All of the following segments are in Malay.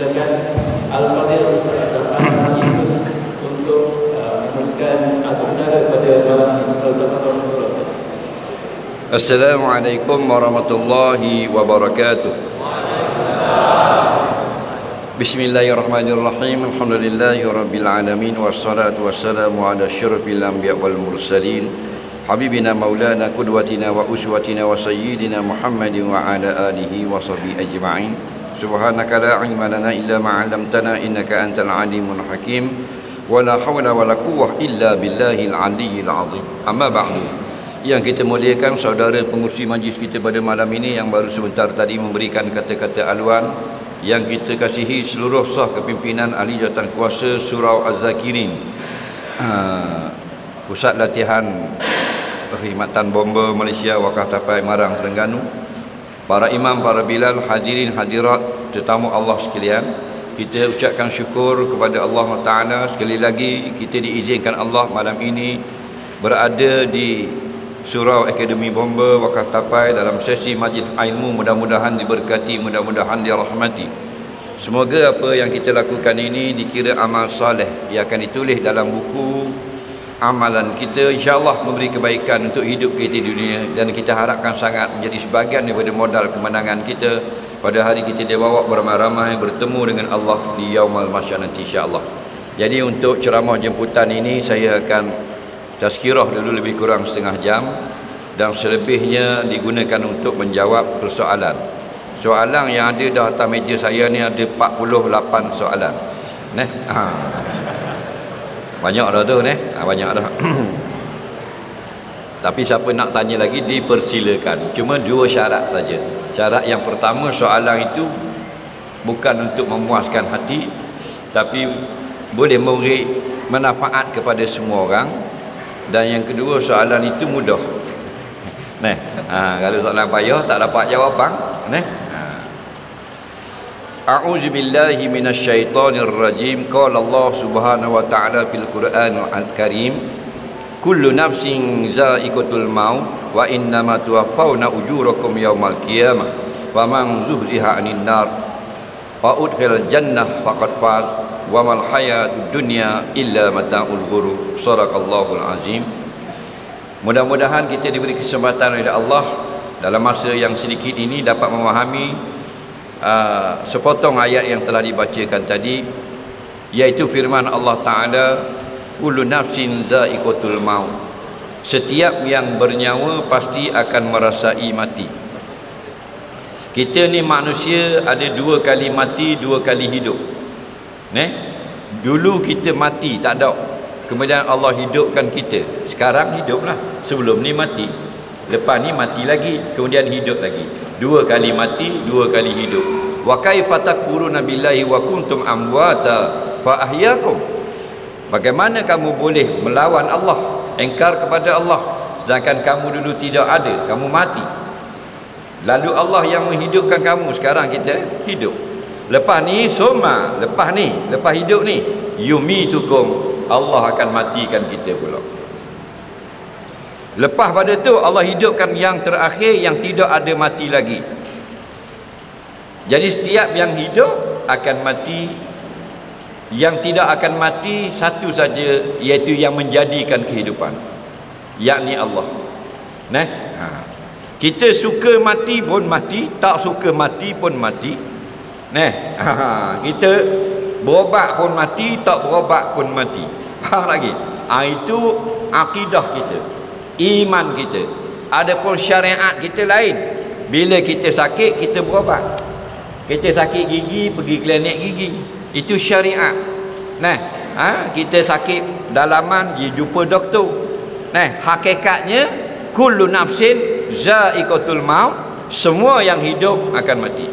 persilakan Al-Fadhil Ustaz Al Yunus untuk meneruskan acara pada malam ini. Assalamualaikum warahmatullahi wabarakatuh. Bismillahirrahmanirrahim. Alhamdulillahi rabbil alamin, wassalatu wassalamu ala asyrafil anbiya wal mursalin, habibina maulana qudwatina wa uswatina wa sayyidina Muhammadin wa ala alihi wa sahbihi ajma'in. Subhanaka la ilma lana illa ma 'allamtana innaka antal alimul hakim. Wa la hawla wa la quwwata illa billahil aliyyil azim. Amma ba'du. Yang kita muliakan saudara pengurusi majlis kita pada malam ini yang baru sebentar tadi memberikan kata-kata aluan, yang kita kasihi seluruh sah kepimpinan ahli jawatan kuasa Surau Az-Zakirin, Pusat Latihan Perkhidmatan Bomba Malaysia Wakaf Tapai Marang Terengganu, para imam, para bilal, hadirin hadirat, tetamu Allah sekalian, kita ucapkan syukur kepada Allah Ta'ala. Sekali lagi kita diizinkan Allah malam ini berada di Surau Akademi Bomba Wakaf Tapai dalam sesi majlis ilmu. Mudah-mudahan diberkati, mudah-mudahan dirahmati. Semoga apa yang kita lakukan ini dikira amal soleh yang akan ditulis dalam buku amalan kita, insya-Allah memberi kebaikan untuk hidup kita di dunia, dan kita harapkan sangat menjadi sebahagian daripada modal kemenangan kita pada hari kita dibawa beramai-ramai bertemu dengan Allah di yaumul mahsyar nanti, insya-Allah. Jadi untuk ceramah jemputan ini saya akan tazkirah dulu lebih kurang setengah jam, dan selebihnya digunakan untuk menjawab persoalan. Soalan yang ada di atas meja saya ni ada 48 soalan. Banyak dah tu banyak dah. Tapi siapa nak tanya lagi dipersilakan. Cuma 2 syarat saja. Syarat yang pertama, soalan itu bukan untuk memuaskan hati, tapi boleh memberi manfaat kepada semua orang. Dan yang kedua, soalan itu mudah. Kalau soalan payah tak dapat jawapan. A'udzu billahi minasyaitonir rajim. Qala Allah Subhanahu wa ta'ala fil Qur'anil Karim, kullu nafsin za'iqatul maut wa innama tuwaffawna ujurakum yaumal qiyamah wa man zuhziha 'anil nar wa udkhilal jannah faqad faz wa mal hayatud dunya illa mata'ul ghurur. Shadaqallahul azim. Mudah-mudahan kita diberi kesempatan oleh Allah dalam masa yang sedikit ini dapat memahami sepotong ayat yang telah dibacakan tadi, iaitu firman Allah Ta'ala, kullu nafsin za'iqatul maut, setiap yang bernyawa pasti akan merasai mati. Kita ni manusia ada 2 kali mati, 2 kali hidup. Dulu kita mati tak ada, kemudian Allah hidupkan kita. Sekarang hiduplah, sebelum ni mati, lepas ni mati lagi, kemudian hidup lagi. 2 kali mati, 2 kali hidup. Wa kaifa takfuruna billahi wa kuntum amwata fa ahyaakum. Bagaimana kamu boleh melawan Allah, engkar kepada Allah, sedangkan kamu dulu tidak ada, kamu mati. Lalu Allah yang menghidupkan kamu, sekarang kita hidup. Lepas ni lepas hidup ni yumitukum, Allah akan matikan kita pula. Lepas pada tu Allah hidupkan yang terakhir yang tidak ada mati lagi. Jadi setiap yang hidup akan mati. Yang tidak akan mati satu saja, iaitu yang menjadikan kehidupan, yakni Allah. Kita suka mati pun mati, tak suka mati pun mati. Kita berobat pun mati, tak berobat pun mati. Faham lagi? Itu akidah kita, iman kita. Adapun syariat kita lain. Bila kita sakit, kita berobat. Kita sakit gigi, pergi klinik gigi, itu syariat. Kita sakit dalaman, jumpa doktor. Hakikatnya kullu nafsin za'iqatul maut, semua yang hidup akan mati.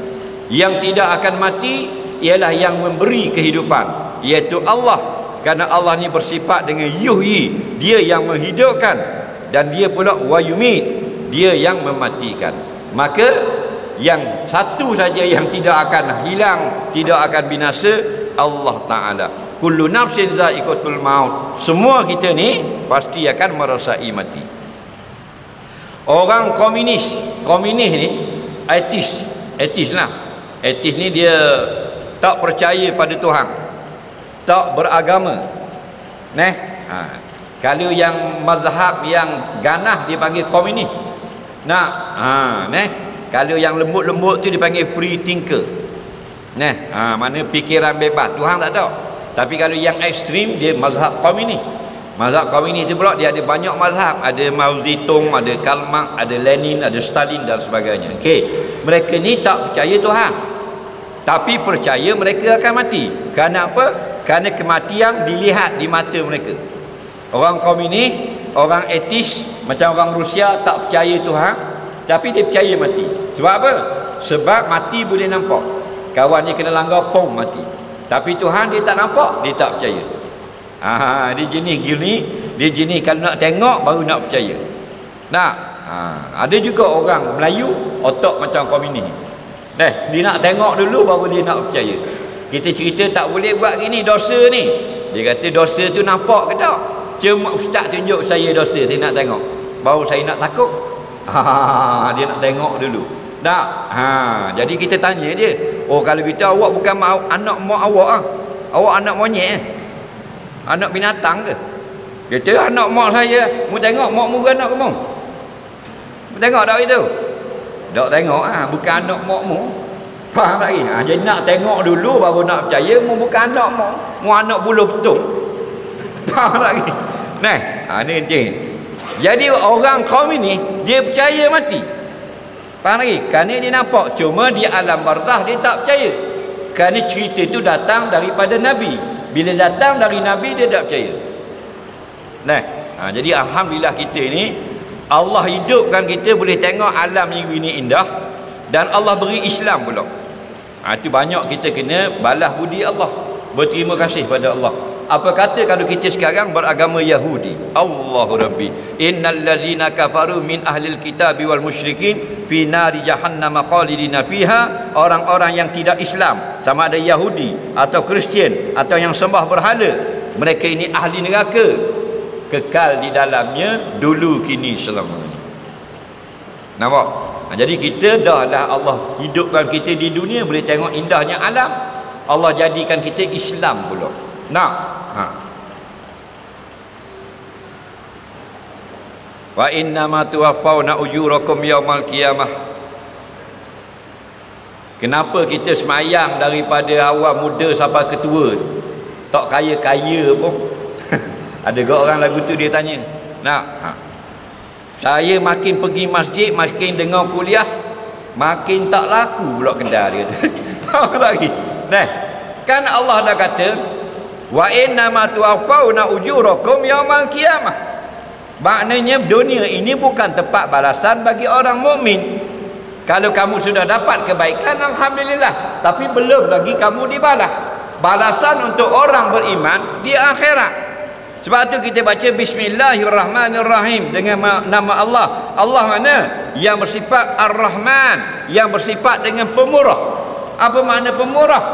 Yang tidak akan mati ialah yang memberi kehidupan, iaitu Allah. Karena Allah ni bersifat dengan yuhyi, dia yang menghidupkan, dan dia pula wa yumit, dia yang mematikan. Maka yang satu saja yang tidak akan hilang, tidak akan binasa, Allah Ta'ala. Kullu nafsin za'iqatul maut, semua kita ni pasti akan merasai mati. Orang komunis ni ateis lah. Ateis ni dia tak percaya pada Tuhan, tak beragama. Kalau yang mazhab yang ganah dipanggil komunis. Kalau yang lembut-lembut tu dipanggil free thinker. Mana fikiran bebas, Tuhan tak tahu. Tapi kalau yang ekstrim dia mazhab komunis. Mazhab komunis itu pula dia ada banyak mazhab, ada Mao Zedong, ada Karl Marx, ada Lenin, ada Stalin dan sebagainya. Mereka ni tak percaya Tuhan, tapi percaya mereka akan mati. Kerana apa? Kerana kematian dilihat di mata mereka. Orang komunis, orang etis macam orang Rusia tak percaya Tuhan, tapi dia percaya mati. Sebab apa? Sebab mati boleh nampak. Kawan dia kena langgar, pom, mati. Tapi Tuhan dia tak nampak, dia tak percaya. Dia jenis gini, dia jenis kalau nak tengok baru nak percaya. Ada juga orang Melayu otak macam komunis. Dia nak tengok dulu baru dia nak percaya. Kita cerita tak boleh buat gini, dosa ni. Dia kata dosa tu nampak ke tak? Cuma ustaz tunjuk saya dosa, saya nak tengok. Baru saya nak takut. Dia nak tengok dulu. Jadi kita tanya dia, kalau kita awak bukan anak mak awak awak anak monyet anak binatang ke? Dia kata anak mak saya. Mu tengok mak mu anak kamu. Mu tengok tak itu? Tak tengok bukan anak mak mu. Faham tak lagi? Jadi nak tengok dulu baru nak percaya mu bukan anak mak. Mu anak buluh betung. Faham tak lagi? Ni dia. Jadi orang komunis dia percaya mati. Faham lagi? Kerana dia nampak, cuma di alam barzah dia tak percaya. Kerana cerita itu datang daripada Nabi. Bila datang dari Nabi dia tak percaya. Jadi alhamdulillah kita ni Allah hidupkan kita boleh tengok alam yang ini indah, dan Allah beri Islam pula. Itu banyak kita kena balas budi Allah, berterima kasih pada Allah. Apa kata kalau kita sekarang beragama Yahudi? Allahu Rabbi, innal ladzina kafaru min ahlil kitabi wal musyrikin fi nari jahannam khalidina fiha. Orang-orang yang tidak Islam, sama ada Yahudi atau Kristian atau yang sembah berhala, mereka ini ahli neraka, kekal di dalamnya dulu kini selamanya. Nampak? Jadi kita dahlah Allah hidupkan kita di dunia boleh tengok indahnya alam. Allah jadikan kita Islam pula. Wa innama tuwaffawna ujurakum yaumal qiyamah. Kenapa kita semayang daripada awal muda sampai ketua, tak kaya-kaya pun? Ada ke orang lagu tu dia tanya. Saya makin pergi masjid, makin dengar kuliah, makin tak laku pula kedai dia. Tahu lagi? Kan Allah dah kata wa innama tuwaffawna ujurakum yaumal qiyamah. Maknanya dunia ini bukan tempat balasan bagi orang mukmin. Kalau kamu sudah dapat kebaikan, alhamdulillah, tapi belum lagi kamu dibalas. Balasan untuk orang beriman di akhirat. Sebab tu kita baca bismillahirrahmanirrahim dengan nama Allah. Allah mana? Yang bersifat Ar-Rahman, yang bersifat dengan pemurah. Apa makna pemurah?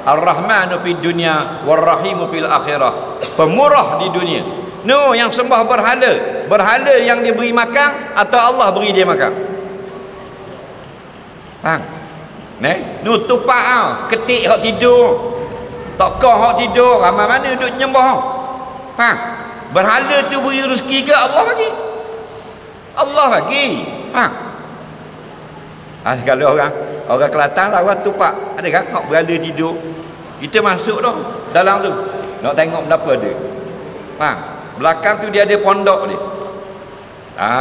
Ar-Rahmanu fid dunya war-Rahimu fil akhirah. Pemurah di dunia. Yang sembah berhala, berhala yang diberi makan atau Allah beri dia makan? Faham? Tupak ketik hak tidur, tokoh hak tidur, ramai mana duduk nyembah. Faham? Berhala tu beri rezeki ke Allah bagi? Allah bagi. Faham? Kalau orang Kelantan lawan tupak, ada kan hak berhala tidur, kita masuk dah dalam tu nak tengok berapa ada. Faham? Belakang tu dia ada pondok dia.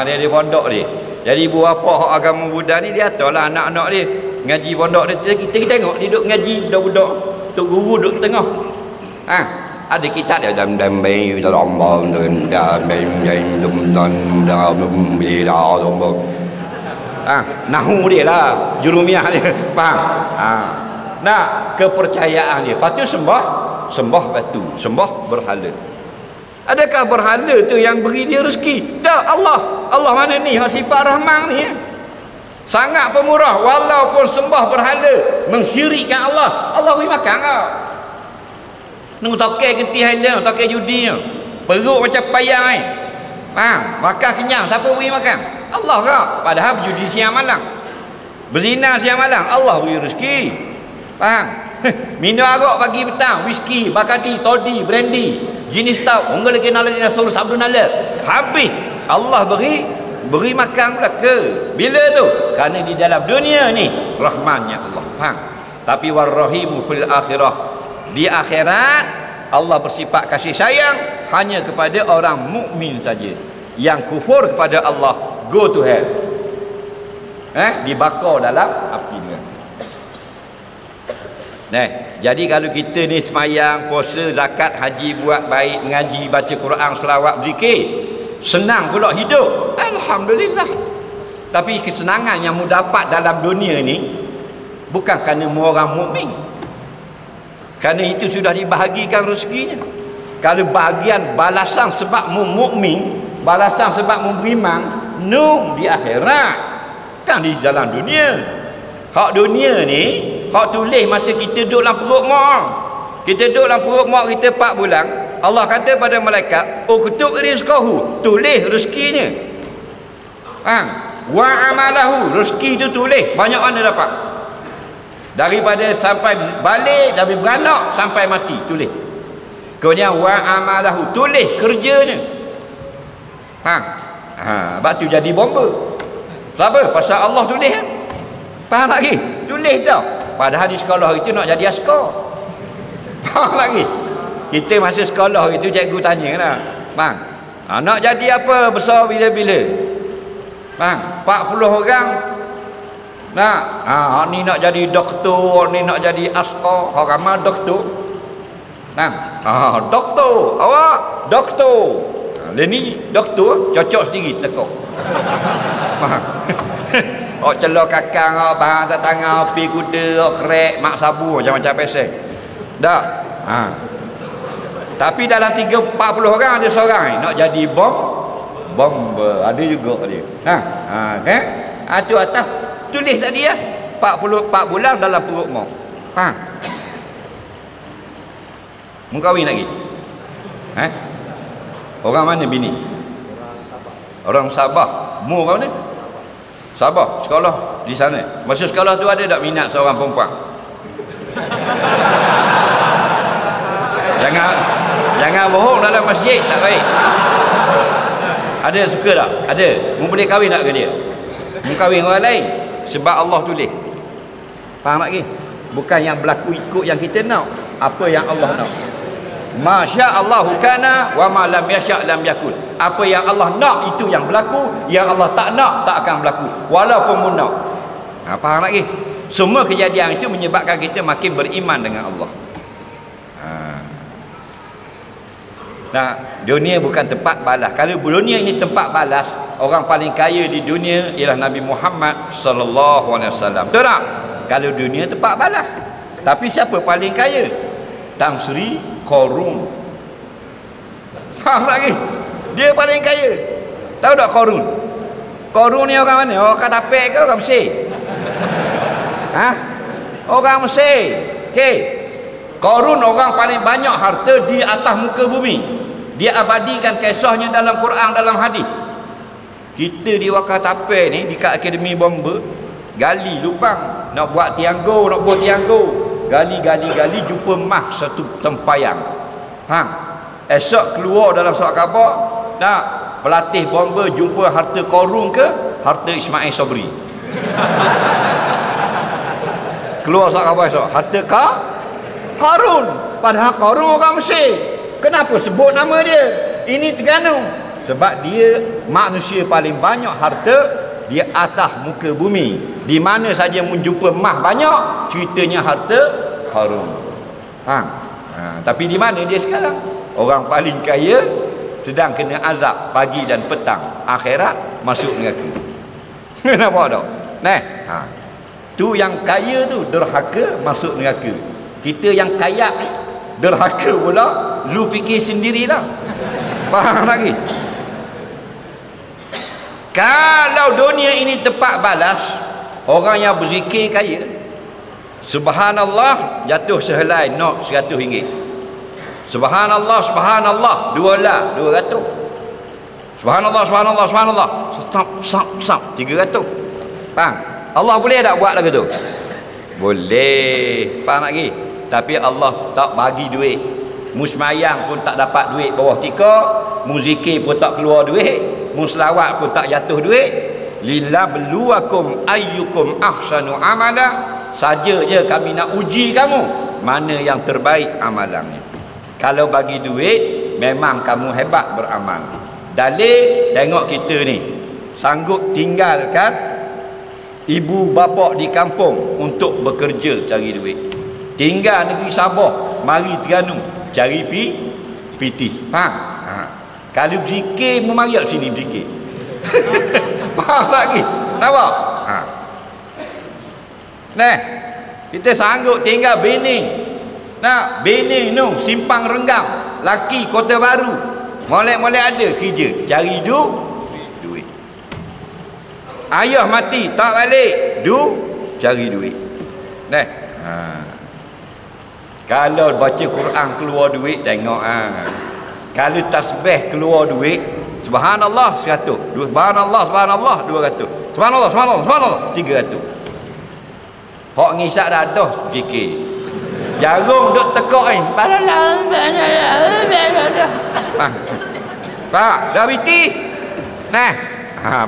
Dia ada pondok dia. Jadi ibu bapa hak agama Buddha ni dia aturlah anak-anak dia ngaji pondok dia. Kita tengok dia duduk ngaji budak-budak, tok guru duduk tengah. Ada kitab dia dalam nahu dia lah, jurumiyah dia. Faham? Kepercayaan dia. Lepas tu sembah batu, sembah berhala. Adakah berhala tu yang beri dia rezeki? Tak, Allah. Allah mana ni? Sifat Rahman ni. Sangat pemurah. Walaupun sembah berhala, mensyirikkan Allah, Allah beri makan kau. Tokai genti halang, tokai judi, perut macam payang makan kenyang. Siapa beri makan? Allah kau. Padahal berjudi siang malam, berzina siang malam, Allah beri rezeki. Faham? Minum arak pagi petang, whisky, Bacardi, toddy, brandy, jenis tau, உங்களுக்கு நல்ல சொல்ற சாப்பிடு நல்ல. Habis Allah beri makan pula ke? Bila tu? Kerana di dalam dunia ni rahmannya Allah. Faham? Tapi warrahimu fil akhirah. Di akhirat Allah bersifat kasih sayang hanya kepada orang mukmin saja. Yang kufur kepada Allah go to hell. Dibakar dalam api neraka. Jadi kalau kita ni semayang, puasa, zakat, haji, buat baik, mengaji, baca Quran, selawat, berzikir, senang pula hidup, alhamdulillah. Tapi kesenangan yang mu dapat dalam dunia ni bukan kerana mu orang mukmin. Kerana itu sudah dibahagikan rezekinya. Kalau bahagian balasan sebab mu mukmin, balasan sebab mu beriman, no, di akhirat, kan di dalam dunia. Hak dunia ni hak tulis masa kita duduk dalam perut mak. Kita duduk dalam perut mak kita 4 bulan. Allah kata pada malaikat, uktub rizqahu, tulis rezekinya. Wa amalahu, rezeki itu tulis. Banyak mana dapat? Daripada sampai balik, dari beranak sampai mati, tulis. Kemudian wa amalahu, tulis kerjanya. Sebab tu jadi bomba. Kenapa? Pasal Allah tulis kan? Faham lagi? Tulis dah. Padahal di sekolah itu nak jadi askar. Faham lagi? Kita masa sekolah itu cikgu tanya lah, bang, nak jadi apa besar bila-bila? Bang, 40 orang nak, ni nak jadi doktor, ni nak jadi askar. Orang ramai doktor. Doktor, awak doktor. Ni doktor cocok sendiri tekuk. Faham? Celok kakang, bahan atas tangan, pi kuda, kerek, mak sabu, macam-macam pesek. Dah. Tapi dalam 40 orang ada seorang nak jadi bomber. Ada juga dia. Tu atas tulis tadi ya. 44 bulan dalam perut mak. Mu kahwin lagi? Orang mana bini? Orang Sabah. Mu orang mana? Sabah, sekolah di sana. Masa sekolah tu ada tak minat seorang perempuan? Jangan bohong dalam masjid, tak baik. Ada suka tak? Ada. Mu boleh kahwin tak ke dia? Mu kahwin orang lain sebab Allah tulis. Faham lagi? Bukan yang berlaku ikut yang kita nak, apa yang Allah nak. Masya-Allahu kana wa ma lam yasha' lam yakun. Apa yang Allah nak itu yang berlaku, yang Allah tak nak tak akan berlaku walaupun mu nak. Faham lagi? Semua kejadian itu menyebabkan kita makin beriman dengan Allah. Nah, dunia bukan tempat balas. Kalau dunia ini tempat balas, orang paling kaya di dunia ialah Nabi Muhammad sallallahu alaihi wasallam. Betul tak? Kalau dunia tempat balas. Tapi siapa paling kaya? Tan Sri Qarun. Faham lagi? Dia paling kaya. Tahu tak Qarun? Qarun ni orang mana? Orang Katapek ke orang Mesir? Orang Mesir. Okey. Qarun orang paling banyak harta di atas muka bumi. Dia abadikan kisahnya dalam Quran, dalam hadis. Kita di Wakatape ni, di Akademi Bomba, gali lubang nak buat tianggo, nak buat tianggo. Gali jumpa emas satu tempayang. Esok keluar dalam surat khabar, nak pelatih bomba jumpa harta Qarun ke harta Ismail Sabri. Keluar surat khabar esok, harta Qarun. Padahal Qarun orang Mesir. Kenapa sebut nama dia? Ini Terengganu. Sebab dia manusia paling banyak harta di atas muka bumi. Di mana saja menjumpa emas banyak, ceritanya harta Qarun. Tapi di mana dia sekarang? Orang paling kaya sedang kena azab pagi dan petang. Akhirat masuk neraka. Nampak tak? Tu yang kaya tu derhaka masuk neraka. Kita yang kaya ni derhaka pula, lu fikir sendirilah. Faham lagi? Kalau dunia ini tempat balas, orang yang berzikir kaya, subhanallah jatuh sehelai not RM100. Subhanallah, subhanallah 200. Subhanallah, subhanallah, subhanallah. Stop 300. Faham? Allah boleh tak buat lagu tu? Boleh. Faham lagi? tapi Allah tak bagi duit. Musmayang pun tak dapat duit bawah tika, muzikir pun tak keluar duit, muslawat pun tak jatuh duit. Lilabluwakum ayyukum ahsanu amala, saja je kami nak uji kamu mana yang terbaik amalannya. Kalau bagi duit memang kamu hebat beramal. Dalil, tengok kita ni sanggup tinggalkan ibu bapa di kampung untuk bekerja cari duit, tinggal negeri Sabah mari Terengganu cari piti. Faham? Kalau zikir memariak sini zikir. Faham lagi? Nampak? Nah, kita sanggup tinggal Bening. Nah, Bening tu Simpang Renggam, laki Kota Baru, molek-molek ada kerja cari duit. Ayah mati tak balik, cari duit. Nah, kalau baca Quran keluar duit, tengok kalau tasbih keluar duit, subhanallah 100, subhanallah 200, subhanallah 300. Hak ngisap dadah zikir. Jarum duk tekak ni. Pak, dah biti. Nah,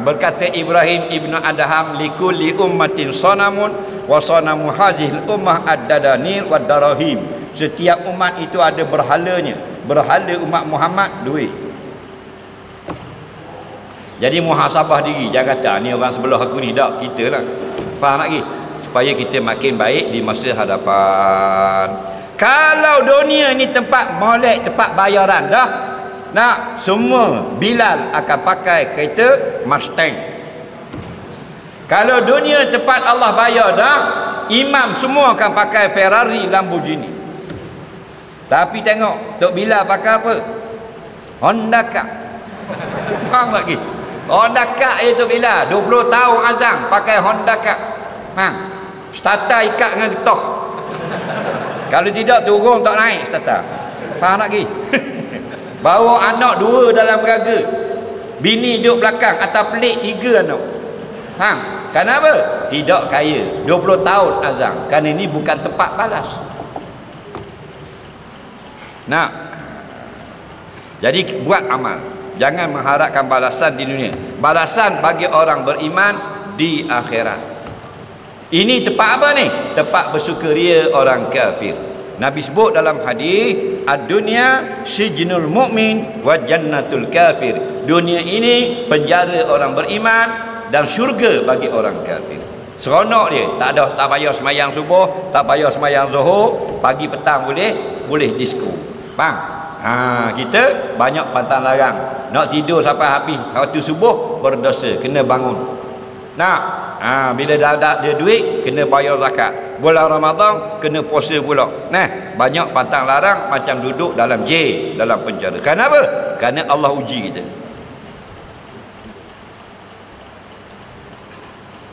berkata Ibrahim ibnu Adham, likulli ummatin sanamun wa sanamu hadhil ummah ad-dadanir wa darahim. Setiap umat itu ada berhalanya. Berhala umat Muhammad duit. Jadi muhasabah diri, jangan kata ni orang sebelah aku ni, tak, kita lah. Faham lagi? Supaya kita makin baik di masa hadapan. Kalau dunia ni tempat molek, tempat bayaran dah, nak semua Bilal akan pakai kereta Mustang. Kalau dunia tempat Allah bayar dah, imam semua akan pakai Ferrari, Lamborghini. Tapi tengok Tok Bilal pakai apa? Honda Cup. Faham lagi? Honda Cup je Tok Bilal, 20 tahun azam pakai Honda Cup. Faham? Starter ikat dengan getah. Kalau tidak turun tak naik starter. Faham lagi? Bawa anak 2 dalam beraga, bini duduk belakang, atas pelik 3 anak. Faham? Kenapa? Tidak kaya, 20 tahun azam. Kerana ini bukan tempat balas. Nah, jadi buat amal, jangan mengharapkan balasan di dunia. Balasan bagi orang beriman di akhirat. Ini tempat apa ni? Tempat bersukaria orang kafir. Nabi sebut dalam hadis, ad-dunya sijnul mu'min wa jannatul kafir. Dunia ini penjara orang beriman dan syurga bagi orang kafir. Seronok dia, tak payah semayang subuh, tak payah semayang zuhur, pagi petang boleh disko. Faham? Kita banyak pantang larang. Nak tidur sampai habis waktu subuh berdosa, kena bangun. Nah, bila dah ada duit kena bayar zakat. Bulan Ramadan kena puasa pula. Nah, banyak pantang larang macam duduk dalam jail, dalam penjara. Kenapa? Kerana Allah uji kita.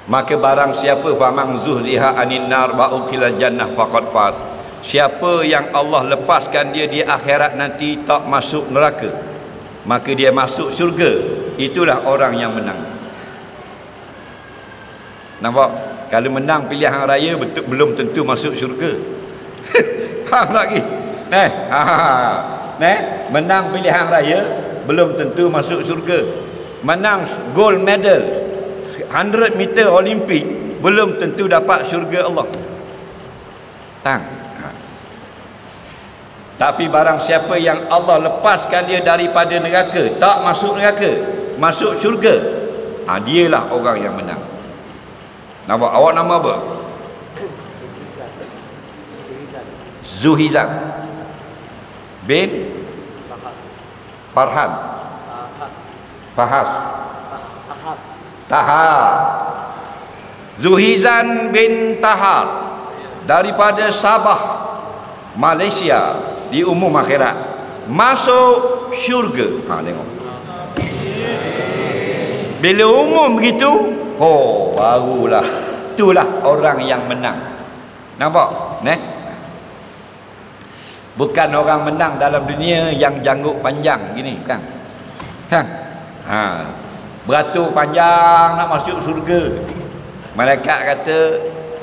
Maka barang siapa famang zuhriha anin nar wa ukila jannah faqad faz. Siapa yang Allah lepaskan dia di akhirat nanti tak masuk neraka, maka dia masuk syurga. Itulah orang yang menang. Nampak? Kalau menang pilihan raya belum tentu masuk syurga. Faham lagi? Menang pilihan raya belum tentu masuk syurga. Menang gold medal 100 meter Olimpik belum tentu dapat syurga Allah. Tapi barang siapa yang Allah lepaskan dia daripada neraka, tak masuk neraka, masuk syurga, dialah orang yang menang. Nampak? Awak nama apa? Zuhizan bin Farhan Fahas Tahar. Zuhizan bin Tahar daripada Sabah, Malaysia, di umum akhirat masuk syurga. Tengok, bila umum begitu, barulah itulah orang yang menang. Nampak? Bukan orang menang dalam dunia yang janggut panjang gini, kan? Beratur panjang nak masuk surga. Malaikat kata,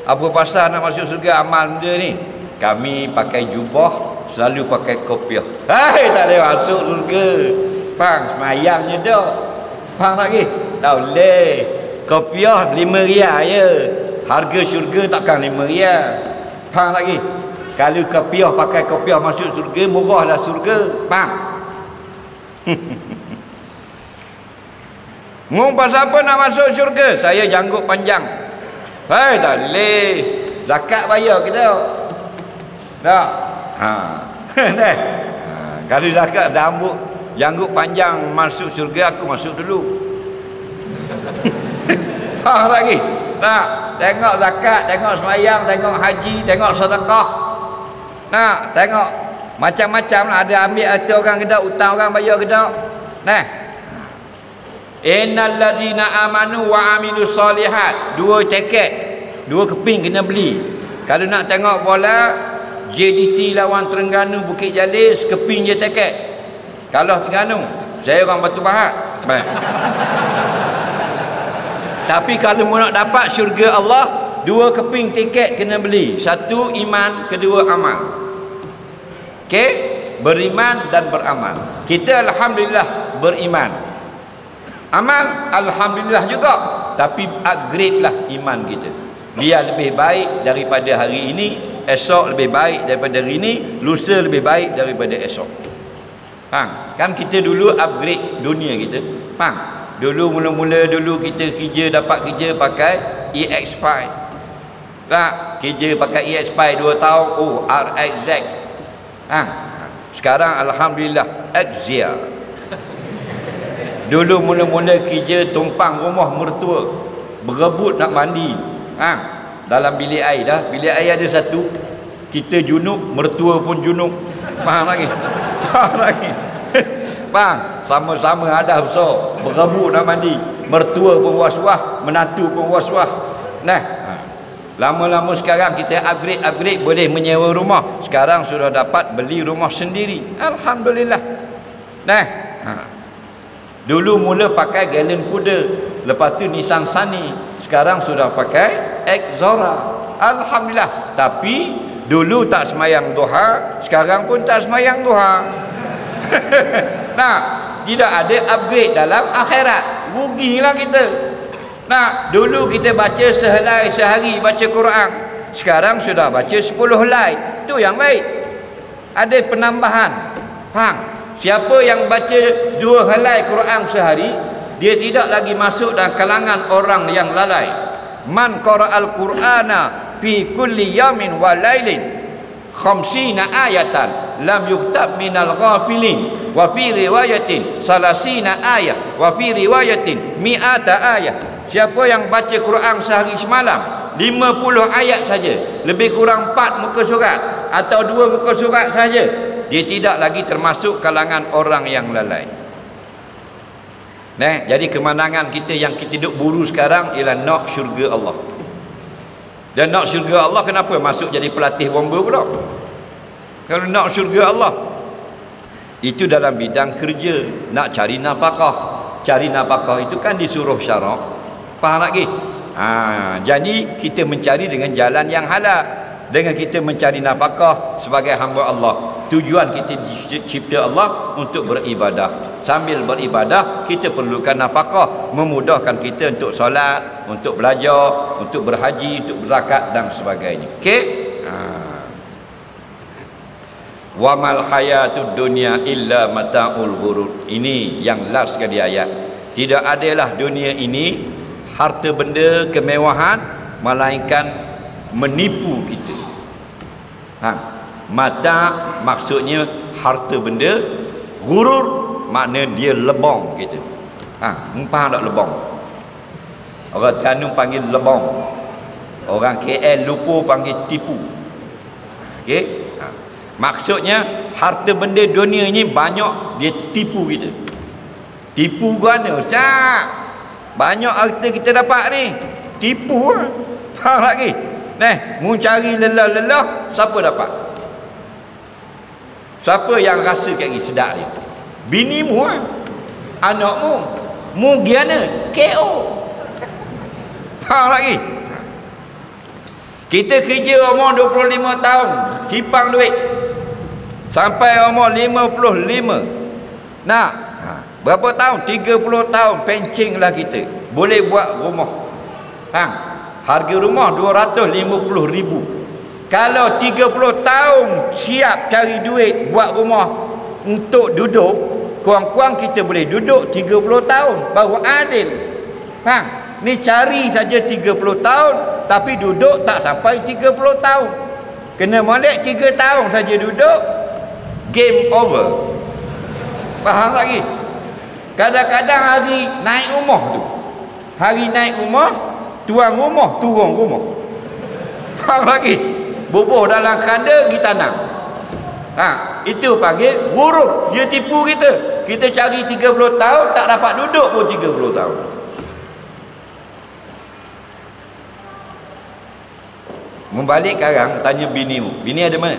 apa pasal nak masuk surga, amal dia ni? Kami pakai jubah, selalu pakai kopiah. Hai, tak boleh masuk surga. Faham? Semayangnya dah. Faham lagi? Tak boleh. Kopiah 5 riyal je. Harga syurga takkan 5 riyal. Faham lagi? Kalau kopiah pakai kopiah masuk surga, murahlah surga. Faham? Ngomong pasal apa nak masuk syurga? Saya janggut panjang. Hai, tak boleh. Zakat bayar kita. Tak? Dah. Kalau zakat janggut panjang masuk syurga, aku masuk dulu. Faham lagi? Nak tengok zakat, tengok semayang, tengok haji, tengok sedekah. Nak tengok macam-macam lah. Ada ambil harta orang ke tak, hutang orang bayar ke tak. Nah, innal ladzina amanu wa amilus solihat. 2 tiket, 2 keping kena beli. Kalau nak tengok bola, JDT lawan Terengganu Bukit Jalil, sekeping je tiket. Kalah Terengganu. Saya orang Batu Pahat. Baik. Tapi kalau mau nak dapat syurga Allah, 2 keping tiket kena beli. 1 iman, kedua amal. Okey? Beriman dan beramal. Kita alhamdulillah beriman. Amal alhamdulillah juga. Tapi upgrade lah iman kita. Biar lebih baik daripada hari ini, esok lebih baik daripada hari ini, lusa lebih baik daripada esok. Faham? Kan kita dulu upgrade dunia kita. Faham? Dulu mula-mula dulu kita dapat kerja pakai EX5. Tak, kerja pakai EX5 2 tahun, oh RXZ. Sekarang alhamdulillah XZia. Dulu mula-mula kerja tumpang rumah mertua, berebut nak mandi. Dalam bilik air dah, bilik air ada satu. Kita junub, mertua pun junub. Faham lagi? Faham lagi? Faham? Sama-sama ada besar, berebut nak mandi. Mertua pun was-was, menantu pun was-was. Nah, lama-lama sekarang kita upgrade boleh menyewa rumah. Sekarang sudah dapat beli rumah sendiri. Alhamdulillah. Nah, dulu mula pakai Galen kuda, lepas tu Nissan Sunny, sekarang sudah pakai Exora. Alhamdulillah. Tapi dulu tak semayang duha, sekarang pun tak semayang duha. Nah, tidak ada upgrade dalam akhirat. Rugilah kita. Nah, dulu kita baca sehelai sehari baca Quran, sekarang sudah baca 10 helai. Itu yang baik. Ada penambahan. Faham? Siapa yang baca 2 helai Quran sehari, dia tidak lagi masuk dalam kalangan orang yang lalai. Man qara'al Qur'ana fi kulli yamin wa lailin khamsina ayatan lam yuktab minal ghafilin wa fi riwayatin salasina ayat wa fi riwayatin mi'ata ayat. Siapa yang baca Quran sehari semalam 50 ayat saja, lebih kurang 4 muka surat atau 2 muka surat saja, dia tidak lagi termasuk kalangan orang yang lalai. Nah, jadi kemenangan kita yang kita duk buru sekarang ialah nak syurga Allah. Dan nak syurga Allah, kenapa masuk jadi pelatih bomba pula? Kalau nak syurga Allah, itu dalam bidang kerja, nak cari nafkah. Cari nafkah itu kan disuruh syarak. Faham lagi? Jadi kita mencari dengan jalan yang halal. Dengan kita mencari nafkah sebagai hamba Allah. Tujuan kita dicipta Allah untuk beribadah. Sambil beribadah, kita perlukan nafkah, memudahkan kita untuk solat, untuk belajar, untuk berhaji, untuk berzakat dan sebagainya. Okey? Wa mal hayatud dunya illa mata'ul ghurur. Ini yang last sekali ayat. Tidak adalah dunia ini harta benda kemewahan, melainkan menipu kita. Mata maksudnya harta benda, ghurur makna dia lebong gitu. Faham tak lebong? Orang Terengganu panggil lebong. Orang KL lupa panggil tipu. Okey? Maksudnya harta benda dunia ni banyak dia tipu kita. Tipu mana ustaz? Banyak harta kita dapat ni, tipu lah. Faham lagi? Nah, mu cari lelah-lelah, siapa dapat? Siapa yang rasa kaki sedap ni? Binimu kan? Anakmu. Mu giana KO. Faham lagi? Kita kerja umur 25 tahun, simpan duit sampai umur 55. Nak, berapa tahun? 30 tahun pencinglah kita. Boleh buat rumah. Harga rumah 250,000. Kalau 30 tahun siap cari duit buat rumah untuk duduk, kurang-kurang kita boleh duduk 30 tahun baru adil. Ni cari saja 30 tahun tapi duduk tak sampai 30 tahun. Kena molek 3 tahun saja duduk, game over. Faham lagi? Kadang-kadang hari naik rumah tu, hari naik rumah, tuan rumah turun rumah. Faham lagi? Bubuh dalam kanda pergi tanam. Itu panggil gurur. Dia tipu kita. Kita cari 30 tahun tak dapat duduk pun 30 tahun. Membalik sekarang, tanya bini mu. Bini ada mana?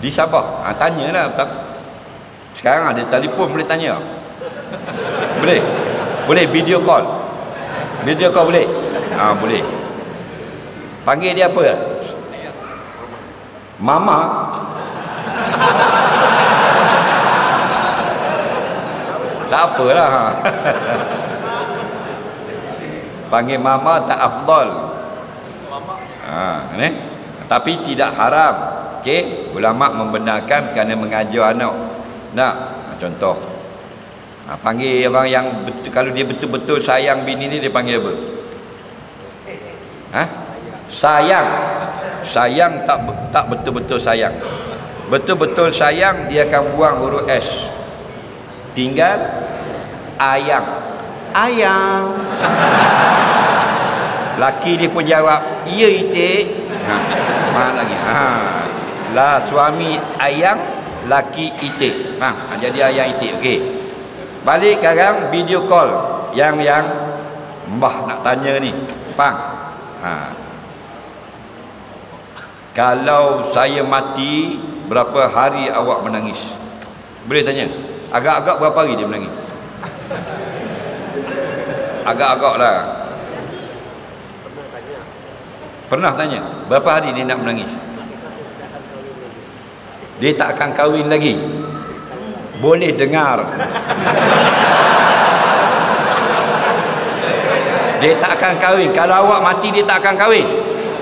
Di Sabah. Tanyalah. Sekarang ada telefon boleh tanya. Boleh? Boleh video call. Video call boleh? Boleh. Panggil dia apa? Mama. Tak apalah. Panggil mama tak afdal. Tapi tidak haram. Okey, ulama membenarkan kerana mengajar anak. Nak contoh. Panggil orang yang betul, kalau dia betul-betul sayang bini ni, dia panggil apa? Sayang. Sayang tak betul-betul sayang. Betul-betul sayang dia akan buang huruf S. Tinggal ayang. Ayang. Laki dia pun jawab, "Ya itik." Mana lagi? Lah suami ayang, laki itik. Jadi ayang itik. Okey. Balik sekarang video call yang mbah nak tanya ni. Faham? Kalau saya mati, berapa hari awak menangis? Boleh tanya? Agak-agak berapa hari dia menangis? Agak-agak lah. Pernah tanya? Berapa hari dia nak menangis? Dia tak akan kahwin lagi. Boleh dengar. Dia tak akan kahwin. Kalau awak mati, dia tak akan kahwin.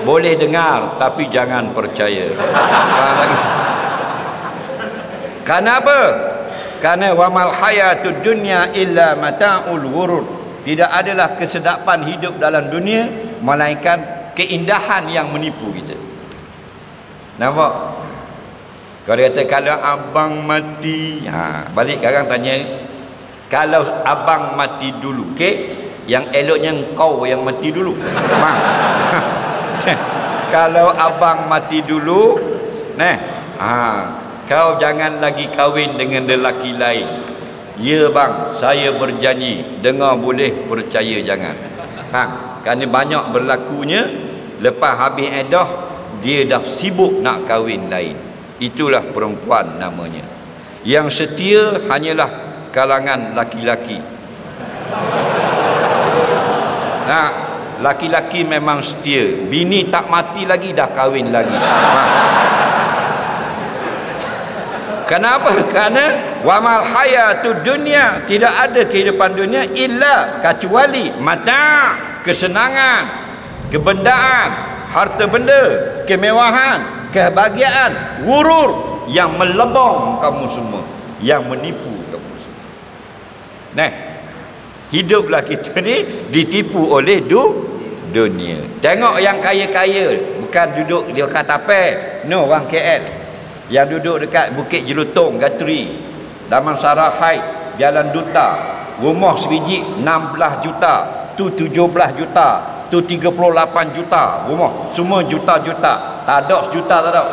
Boleh dengar, tapi jangan percaya. Kenapa? Karena wamal hayatud dunya illa mata'ul ghurur. Tidak adalah kesedapan hidup dalam dunia melainkan keindahan yang menipu kita. Nampak? Kalau dia kata kalau abang mati, balik sekarang tanya, kalau abang mati dulu, okey? Yang eloknya engkau yang mati dulu. Kalau abang mati dulu, kau jangan lagi kahwin dengan lelaki lain. Ya bang, saya berjanji. Dengar boleh, percaya jangan. Kerana banyak berlakunya, lepas habis edah, dia dah sibuk nak kahwin lain. Itulah perempuan namanya. Yang setia hanyalah kalangan laki-laki. Laki-laki memang setia. Bini tak mati lagi dah kahwin lagi. Kenapa? Kerana wamal hayatud dunya, tidak ada kehidupan dunia illa kecuali mata, kesenangan, kebendaan, harta benda, kemewahan, kebahagiaan, ghurur yang melebong kamu semua, yang menipu kamu semua. Hiduplah kita ni ditipu oleh dunia. Tengok yang kaya-kaya, bukan duduk di dekat tapai. No, orang KL yang duduk dekat Bukit Jelutong, Gatri, Taman Sarahai, Jalan Duta, rumah sebiji 16 juta, tu 17 juta, tu 38 juta, rumah semua juta-juta. Tak ada sejuta, tak ada.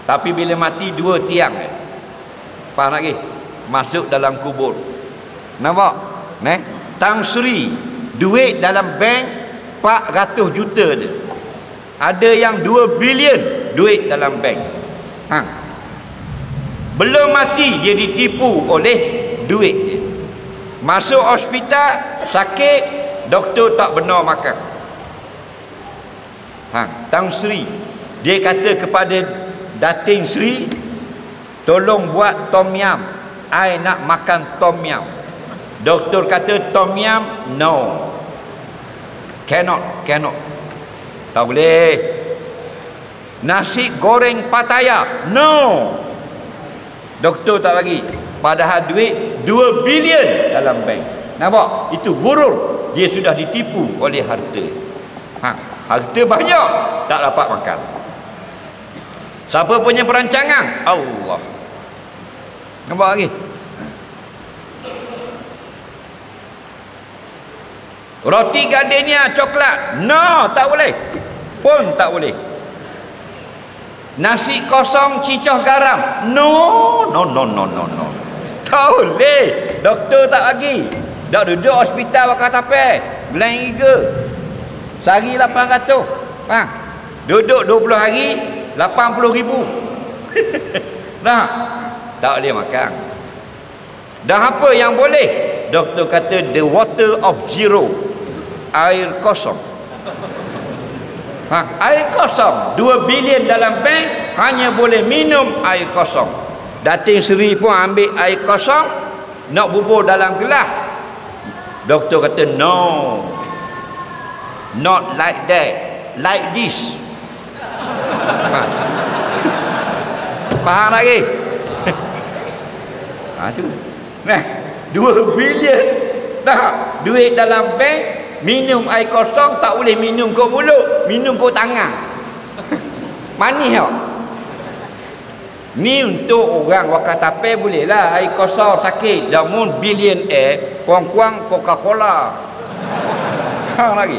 Tapi bila mati 2 tiang. Faham lagi? Masuk dalam kubur. Nampak? Tang Sri, duit dalam bank 400 juta je. Ada yang 2 bilion duit dalam bank. Belum mati dia ditipu oleh duit dia. Masuk hospital sakit, doktor tak benar makan. Tan Sri dia kata kepada Datin Sri, tolong buat tom yam, I nak makan tom yam. Doktor kata tom yam, no, cannot. Tak boleh. Nasi goreng Pattaya, no, doktor tak bagi. Padahal duit 2 bilion dalam bank. Nampak? Itu gurur. Dia sudah ditipu oleh harta. Harta banyak, tak dapat makan. Siapa punya perancangan? Allah. Nampak lagi? Roti gardenia coklat, no, tak boleh. Pun tak boleh. Nasi kosong cicah garam, no. Tak boleh. Doktor tak bagi. Dah duduk hospital Wakatapai bulan 3, sehari 800. Duduk 20 hari 80,000. Nah, tak boleh makan. Dan apa yang boleh? Doktor kata the water of zero, air kosong. Air kosong. 2 bilion dalam bank, hanya boleh minum air kosong. Datin Seri pun ambil air kosong, nak bubur dalam gelas. Doktor kata no, not like that, like this. Faham lagi? Tu. Nah, 2 bilion dah duit dalam bank, minum air kosong tak boleh minum ke mulut, minum ke tangan. Manis tak? Ni untuk orang Wakatapai boleh lah air kosong sakit. Namun billionaire kuang-kuang Coca-Cola. Lagi.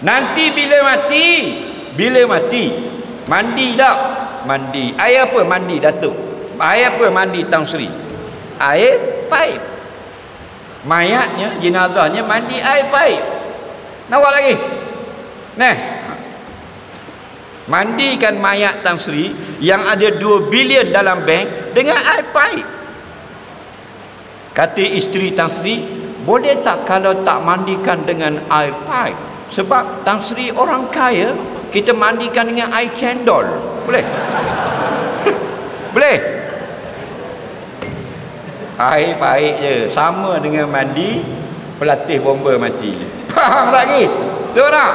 Nanti bila mati mandi tak? Mandi. Air apa mandi Datuk? Air apa mandi Tan Sri? Air paip. Mayatnya, jenazahnya mandi air paip. Nampak lagi? Nah, mandikan mayat Tan Sri yang ada 2 bilion dalam bank dengan air paip. Kata isteri Tan Sri, boleh tak kalau tak mandikan dengan air paip? Sebab Tan Sri orang kaya, kita mandikan dengan air cendol. Boleh? Boleh? Air paip je, sama dengan mandi pelatih bomba mati. Faham lagi? Betul tak?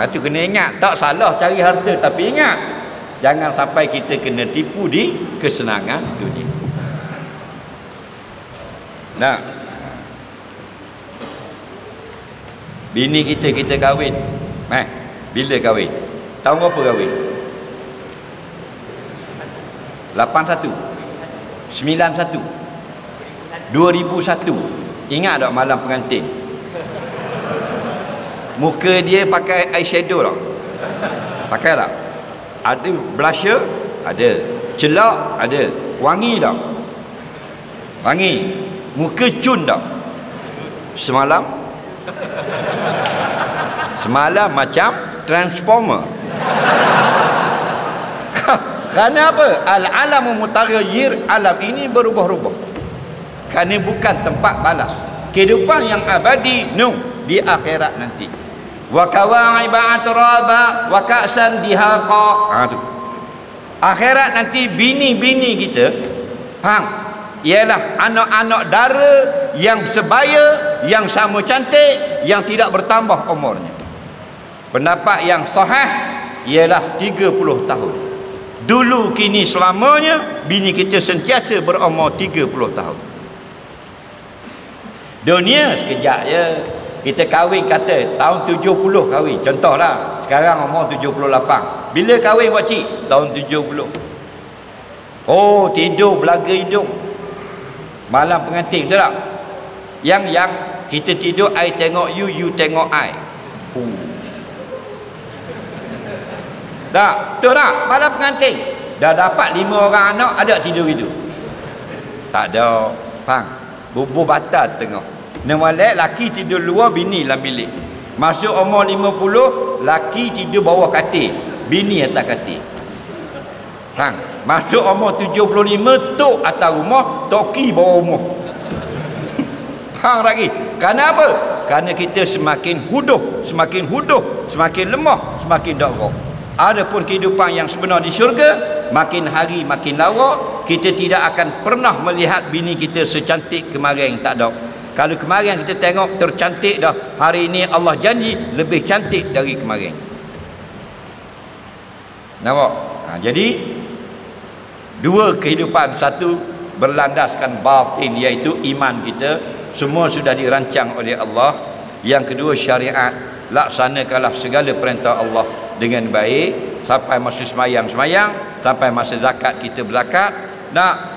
Itu kena ingat. Tak salah cari harta, tapi ingat jangan sampai kita kena tipu di kesenangan dunia. Nah, bini kita kahwin. Bila kahwin? Tahun berapa kahwin? 81, 91, 2001. Ingat tak malam pengantin? Muka dia pakai eyeshadow tak? Pakai tak? Ada blusher? Ada. Celak? Ada. Wangi tak? Wangi. Muka cun tak? Semalam macam Transformer. Kerana apa? Al-alamu mutaghayyir, alam ini berubah-ubah. Kerana bukan tempat balas. Kehidupan yang abadi di akhirat nanti. Wa kawa'iba atraba wa ka'san dihaqa. Tu. Akhirat nanti bini-bini kita, ialah anak-anak dara yang sebaya, yang sama cantik, yang tidak bertambah umurnya. Pendapat yang sahih ialah 30 tahun. Dulu kini selamanya bini kita sentiasa berumur 30 tahun. Dunia sekejap je. Kita kahwin kata tahun 70 kahwin. Contohlah, sekarang umur 78. Bila kahwin pakcik? Tahun 70. Oh, tidur belaga hidung. Malam pengantin, betul tak? Yang kita tidur, I tengok you, you tengok I. Tak? Betul tak? Malam pengantin. Dah dapat 5 orang anak, ada tidur gitu? Tak ada. Faham? Bubur batal tengok. Nampak laki tidur luar, bini dalam bilik. Masuk umur 50, laki tidur bawah katil, bini atas katil. Masuk umur 75, tok atas rumah, toki bawah rumah. Faham lagi? Kerana apa? Kerana kita semakin huduh, semakin lemah, semakin dakwah. Adapun kehidupan yang sebenar di syurga, makin hari makin lawa. Kita tidak akan pernah melihat bini kita secantik kemarin, tak ada. Kalau kemarin kita tengok tercantik dah, hari ini Allah janji lebih cantik dari kemarin. Nampak? Jadi dua kehidupan, satu berlandaskan batin iaitu iman kita, semua sudah dirancang oleh Allah. Yang kedua syariat, laksanakanlah segala perintah Allah dengan baik sampai masa semayang, sampai masa zakat kita berzakat.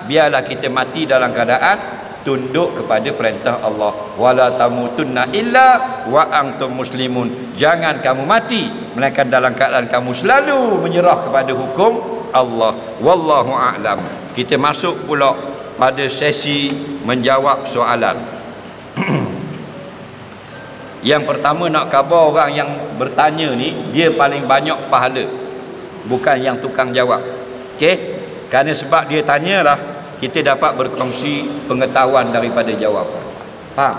Biarlah kita mati dalam keadaan tunduk kepada perintah Allah. Wala tamutunna illa wa antum muslimun. Jangan kamu mati melainkan dalam keadaan kamu selalu menyerah kepada hukum Allah. Wallahu a'lam. Kita masuk pula pada sesi menjawab soalan. Yang pertama, nak khabar orang yang bertanya ni, dia paling banyak pahala, bukan yang tukang jawab. Okey? Kerana sebab dia tanyalah, kita dapat berkongsi pengetahuan daripada jawapan. Faham?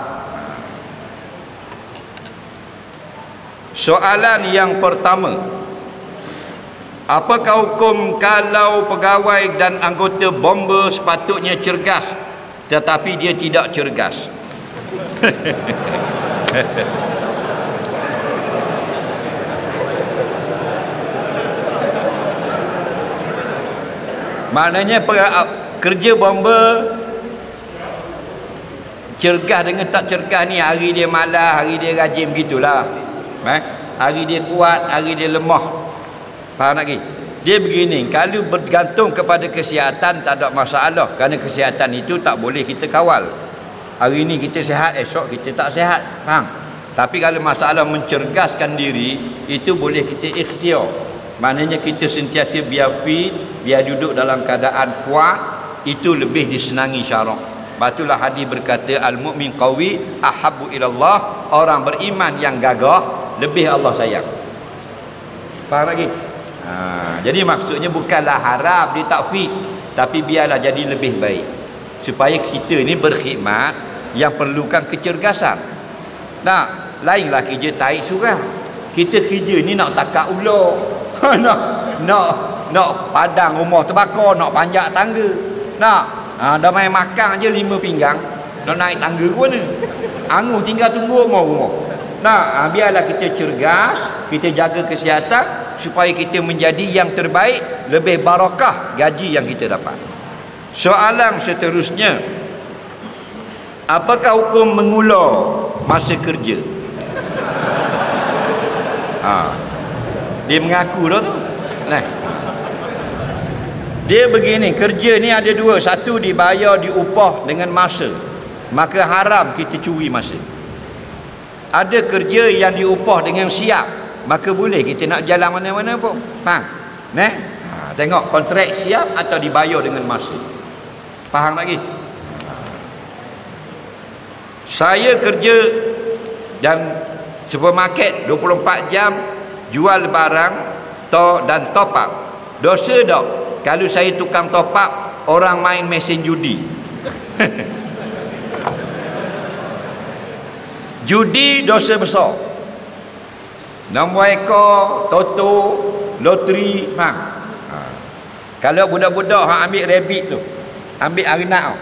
Soalan yang pertama, apakah hukum kalau pegawai dan anggota bomba sepatutnya cergas tetapi dia tidak cergas? Maknanya kerja bomba cergas dengan tak cergas ni, hari dia malas, hari dia rajin, begitulah. Hari dia kuat, hari dia lemah. Faham lagi? Dia begini, kalau bergantung kepada kesihatan tak ada masalah, kerana kesihatan itu tak boleh kita kawal. Hari ni kita sihat, esok kita tak sihat. Faham? Tapi kalau masalah mencergaskan diri, itu boleh kita ikhtiar. Maknanya kita sentiasa biar fit, biar duduk dalam keadaan kuat, itu lebih disenangi syarak. Batulah hadis berkata, al-mu'min qawi ahabbu ilallah. Orang beriman yang gagah lebih Allah sayang. Faham lagi? Jadi maksudnya bukanlah haram dia tak fit, tapi biarlah jadi lebih baik, supaya kita ni berkhidmat yang perlukan kecergasan. Lainlah kerja tarik surah. Kita kerja ni nak takak ular, nak padang rumah terbakar, nak panjat tangga, dah main makan je 5 pinggang, nak naik tangga ke mana? Angus tinggal tunggu rumah. Biarlah kita cergas, kita jaga kesihatan supaya kita menjadi yang terbaik, lebih barakah gaji yang kita dapat. Soalan seterusnya, apakah hukum mengular masa kerja? Dia mengaku dah tu. Dia begini, kerja ni ada dua. Satu, dibayar, diupah dengan masa, maka haram kita curi masa. Ada kerja yang diupah dengan siap, maka boleh kita nak jalan mana-mana pun. Faham? Tengok kontrak siap atau dibayar dengan masa. Faham lagi? Saya kerja dan supermarket 24 jam, jual barang dan top up. Dosa tak kalau saya tukang top up orang main mesin judi? Judi dosa besar. Nombor ekor, toto, loteri. Kalau budak-budak ambil rabbit tu, ambil arenak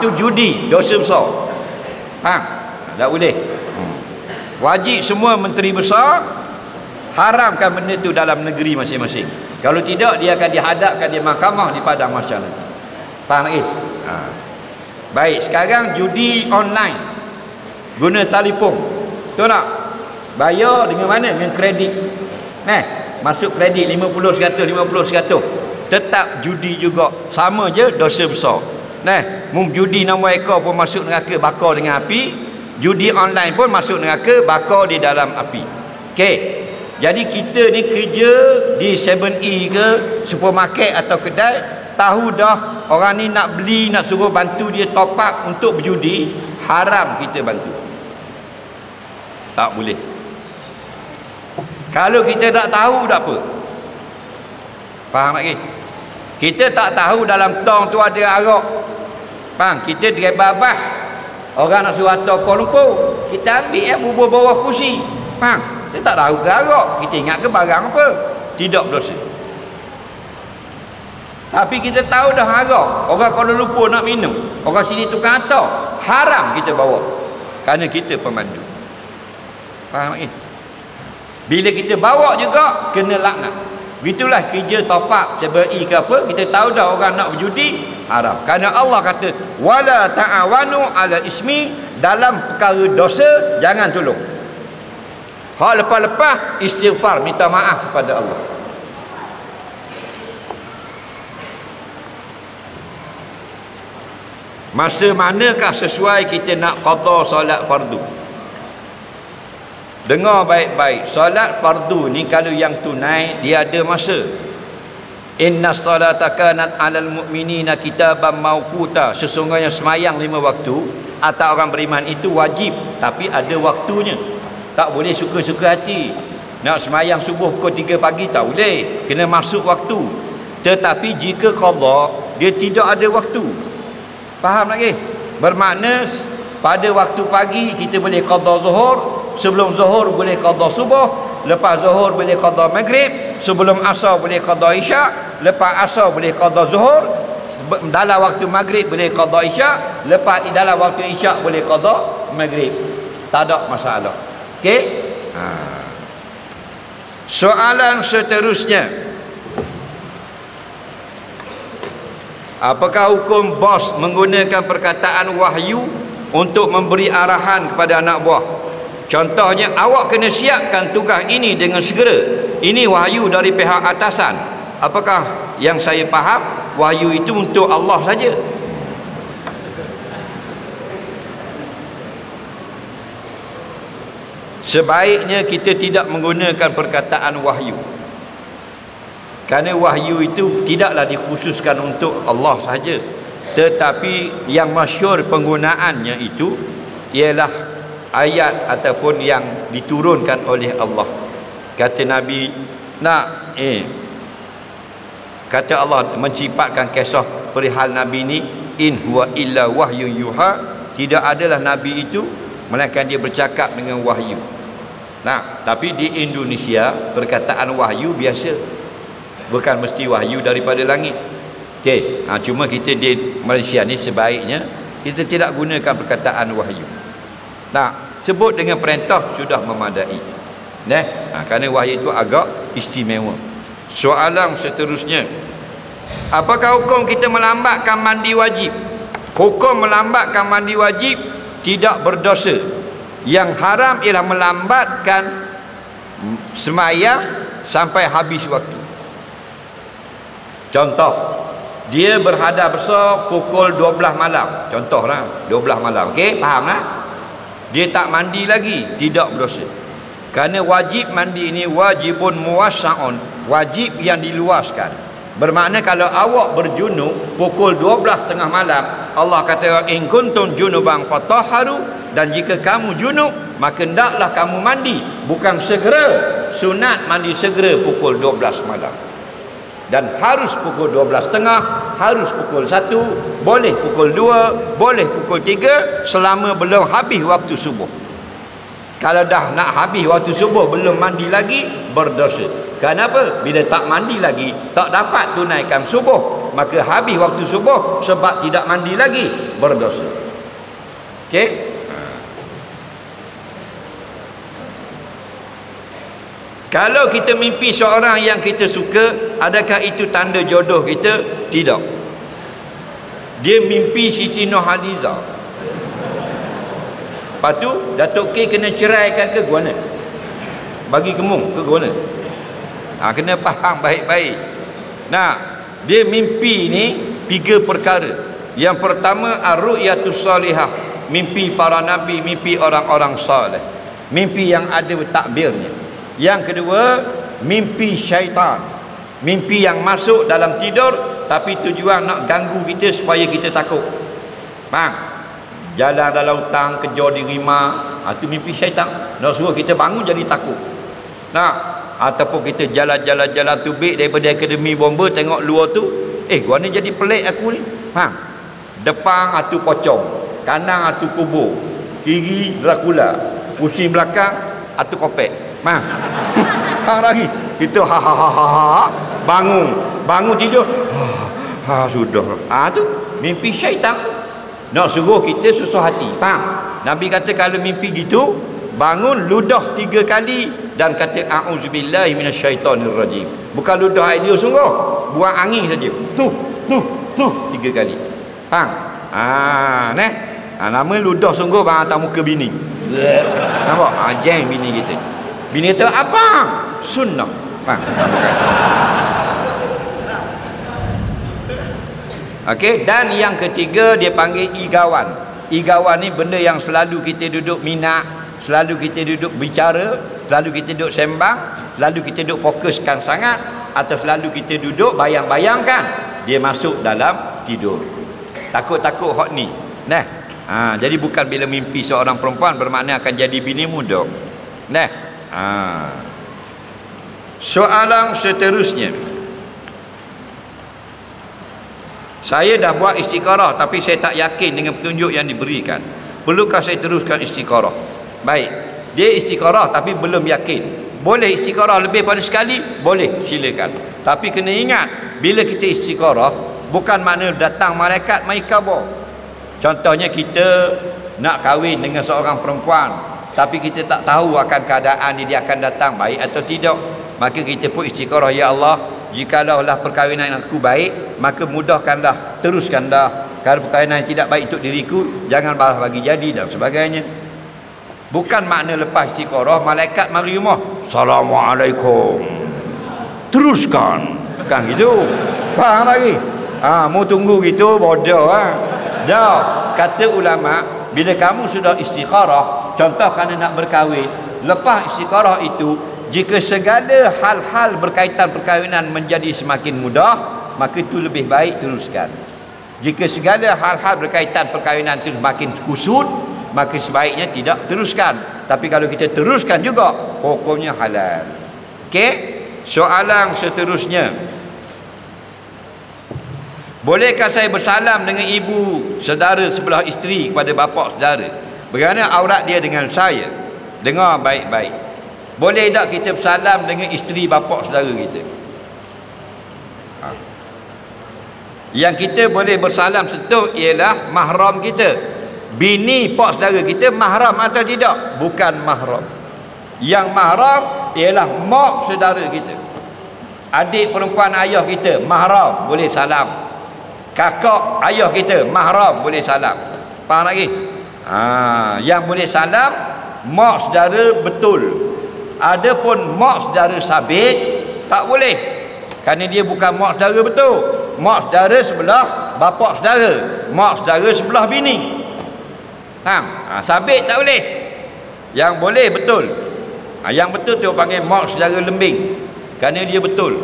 tu judi, dosa besar. Tak boleh. Wajib semua menteri besar haramkan benda tu dalam negeri masing-masing. Kalau tidak, dia akan dihadapkan di mahkamah di padang mahsyar nanti. Faham lagi? Baik, sekarang judi online guna telefon, betul tak? Bayar dengan mana? Dengan kredit. Masuk kredit 50%, 50%. Tetap judi juga, sama je, dosa besar. Judi nombor ekor pun masuk neraka, bakar dengan api. Judi online pun masuk neraka, bakar di dalam api. Okey. Jadi kita ni kerja di 7E ke supermarket atau kedai, tahu dah orang ni nak beli, nak suruh bantu dia top up untuk berjudi, haram kita bantu. Tak boleh. Kalau kita tak tahu, tak apa. Faham lagi? Kita tak tahu dalam tong tu ada arak, Faham? Kita driver bas, orang nak suruh hantar Kuala Lumpur, kita ambil bubur bawah kursi. Faham? Kita tak tahu gerak, kita ingat ke barang apa. Tidak berdosa. Tapi kita tahu dah harap orang Kuala Lumpur nak minum, orang sini tukang hantar, haram kita bawa kerana kita pemandu. Faham ni? Bila kita bawa juga kena laknat. Begitulah kerja top up CBI ke apa, kita tahu dah orang nak berjudi, haram. Kerana Allah kata wala ta'awanu 'alal ismi, dalam perkara dosa jangan tolong. Hal lepas-lepas istighfar, minta maaf kepada Allah. Masa manakah sesuai kita nak qada solat fardu? Dengar baik-baik, solat fardu ni kalau yang tunai dia ada masa. Inna salata kanat 'alal mu'minina kitaban mawquta. Sesungguhnya semayang 5 waktu atas orang beriman itu wajib, tapi ada waktunya. Tak boleh suka-suka hati. Nak semayang subuh pukul 3 pagi tak boleh, kena masuk waktu. Tetapi jika qada, dia tidak ada waktu. Faham lagi? Bermakna pada waktu pagi kita boleh qada zuhur, sebelum zuhur boleh qada subuh, lepas zuhur boleh qada maghrib, sebelum asar boleh qada isyak, lepas asar boleh qada zuhur, dalam waktu maghrib boleh qada isyak, lepas dalam waktu isyak boleh qada maghrib. Tak ada masalah. Okey? Soalan seterusnya, apakah hukum bos menggunakan perkataan wahyu untuk memberi arahan kepada anak buah? Contohnya, awak kena siapkan tugas ini dengan segera. Ini wahyu dari pihak atasan. Apakah yang saya faham, wahyu itu untuk Allah saja? Sebaiknya kita tidak menggunakan perkataan wahyu. Kerana wahyu itu tidaklah dikhususkan untuk Allah sahaja, tetapi yang masyhur penggunaannya itu ialah ayat ataupun yang diturunkan oleh Allah. Kata Nabi kata Allah mencifatkan kisah perihal Nabi ni, in huwa illa wahyun yuha, tidak adalah Nabi itu melainkan dia bercakap dengan wahyu. Nah, tapi di Indonesia perkataan wahyu biasa, bukan mesti wahyu daripada langit. Okey, cuma kita di Malaysia ni sebaiknya kita tidak gunakan perkataan wahyu. Nah, sebut dengan perintah sudah memadai. Kerana wahyu itu agak istimewa. Soalan seterusnya, apakah hukum kita melambatkan mandi wajib? Hukum melambatkan mandi wajib tidak berdosa. Yang haram ialah melambatkan semayang sampai habis waktu. Contoh, dia berhadap besar pukul 12 malam. Contohlah 12 malam. Okey, faham tak? Dia tak mandi lagi, tidak berdosa. Kerana wajib mandi ini wajibun muwassa'un, wajib yang diluaskan. Bermakna kalau awak berjunub pukul 12 tengah malam, Allah kata in kuntum junuban fatahharu, dan jika kamu junub maka hendaklah kamu mandi, bukan segera. Sunat mandi segera pukul 12 malam. Dan harus pukul 12.30, harus pukul 1, boleh pukul 2, boleh pukul 3, selama belum habis waktu subuh. Kalau dah nak habis waktu subuh belum mandi lagi, berdosa. Kenapa? Bila tak mandi lagi, tak dapat tunaikan subuh, maka habis waktu subuh sebab tidak mandi lagi, berdosa. Okey? Kalau kita mimpi seorang yang kita suka, adakah itu tanda jodoh kita? Tidak. Dia mimpi Siti Nurhaliza. Lepas tu Datuk K kena ceraikan ke guana? Bagi kemung ke guana? Kena faham baik-baik. Dia mimpi ni 3 perkara. Yang pertama, ar-ru'yatus salihah, mimpi para nabi, mimpi orang-orang saleh, mimpi yang ada takbirnya. Yang kedua, mimpi syaitan, mimpi yang masuk dalam tidur tapi tujuan nak ganggu kita supaya kita takut. Faham? Jalan dalam hutang, kejar di rimah, itu mimpi syaitan, nak suruh kita bangun jadi takut. Ataupun kita jalan-jalan tubik daripada akademi bomba, tengok luar tu, gua ni jadi pelik aku ni. Faham? Depan atu pocong, kanan atu kubur, kiri Dracula, pusing belakang atu kopek. Faham? Faham lagi? Itu bangun tidur. Sudah. Tu mimpi syaitan. Nak suruh kita susah hati. Faham? Nabi kata kalau mimpi gitu, bangun ludah 3 kali dan kata a'udzubillahi minasyaitonirrajim. Bukan ludah air dia sungguh, buang angin saja. Tu 3 kali. Faham? Nama ludah sungguh bang atas muka bini. Nampak? Jeng bini kita. Bini kata abang sunnah. Faham? Okey, dan yang ketiga dia panggil igawan. Igawan ni benda yang selalu kita duduk minat, selalu kita duduk bicara, selalu kita duduk sembang, selalu kita duduk fokuskan sangat, atau selalu kita duduk bayang-bayangkan dia masuk dalam tidur. Takut-takut hot ni. Jadi bukan bila mimpi seorang perempuan bermakna akan jadi bini muda. Soalan seterusnya. Saya dah buat istikharah tapi saya tak yakin dengan petunjuk yang diberikan. Perlukah saya teruskan istikharah? Baik. Dia istikharah tapi belum yakin. Boleh istikharah lebih pada sekali? Boleh, silakan. Tapi kena ingat, bila kita istikharah bukan makna datang malaikat mai khabar. Contohnya kita nak kahwin dengan seorang perempuan tapi kita tak tahu akan keadaan dia akan datang baik atau tidak. Maka kita pun istikharah, ya Allah, jikalau perkahwinan aku baik, maka mudahkanlah, teruskanlah. Kalau perkahwinan tidak baik untuk diriku, jangan balas bagi jadi dan sebagainya. Bukan makna lepas istikharah malaikat mari rumah, Assalamualaikum, teruskan. Bukan gitu. Faham lagi? Mau tunggu gitu bodoh. Dah, kata ulama, bila kamu sudah istikharah, contoh kerana nak berkahwin, lepas istikharah itu, jika segala hal-hal berkaitan perkahwinan menjadi semakin mudah, maka itu lebih baik teruskan. Jika segala hal-hal berkaitan perkahwinan itu semakin kusut, maka sebaiknya tidak teruskan. Tapi kalau kita teruskan juga, hukumnya halal. Okey? Soalan seterusnya. Bolehkah saya bersalam dengan ibu saudara sebelah isteri kepada bapa saudara? Bagaimana aurat dia dengan saya? Dengar baik-baik. Boleh tak kita bersalam dengan isteri bapa saudara kita? Yang kita boleh bersalam sentuh ialah mahram kita. Bini pak saudara kita mahram atau tidak? Bukan mahram. Yang mahram ialah mak saudara kita. Adik perempuan ayah kita mahram, boleh salam. Kakak ayah kita mahram, boleh salam. Faham lagi? Yang boleh salam mak saudara betul. Adapun mak saudara sabit tak boleh, kerana dia bukan mak saudara betul. Mak saudara sebelah bapa saudara, mak saudara sebelah bini. Sabit tak boleh. Yang boleh betul. Yang betul tu panggil mak saudara lembing, kerana dia betul.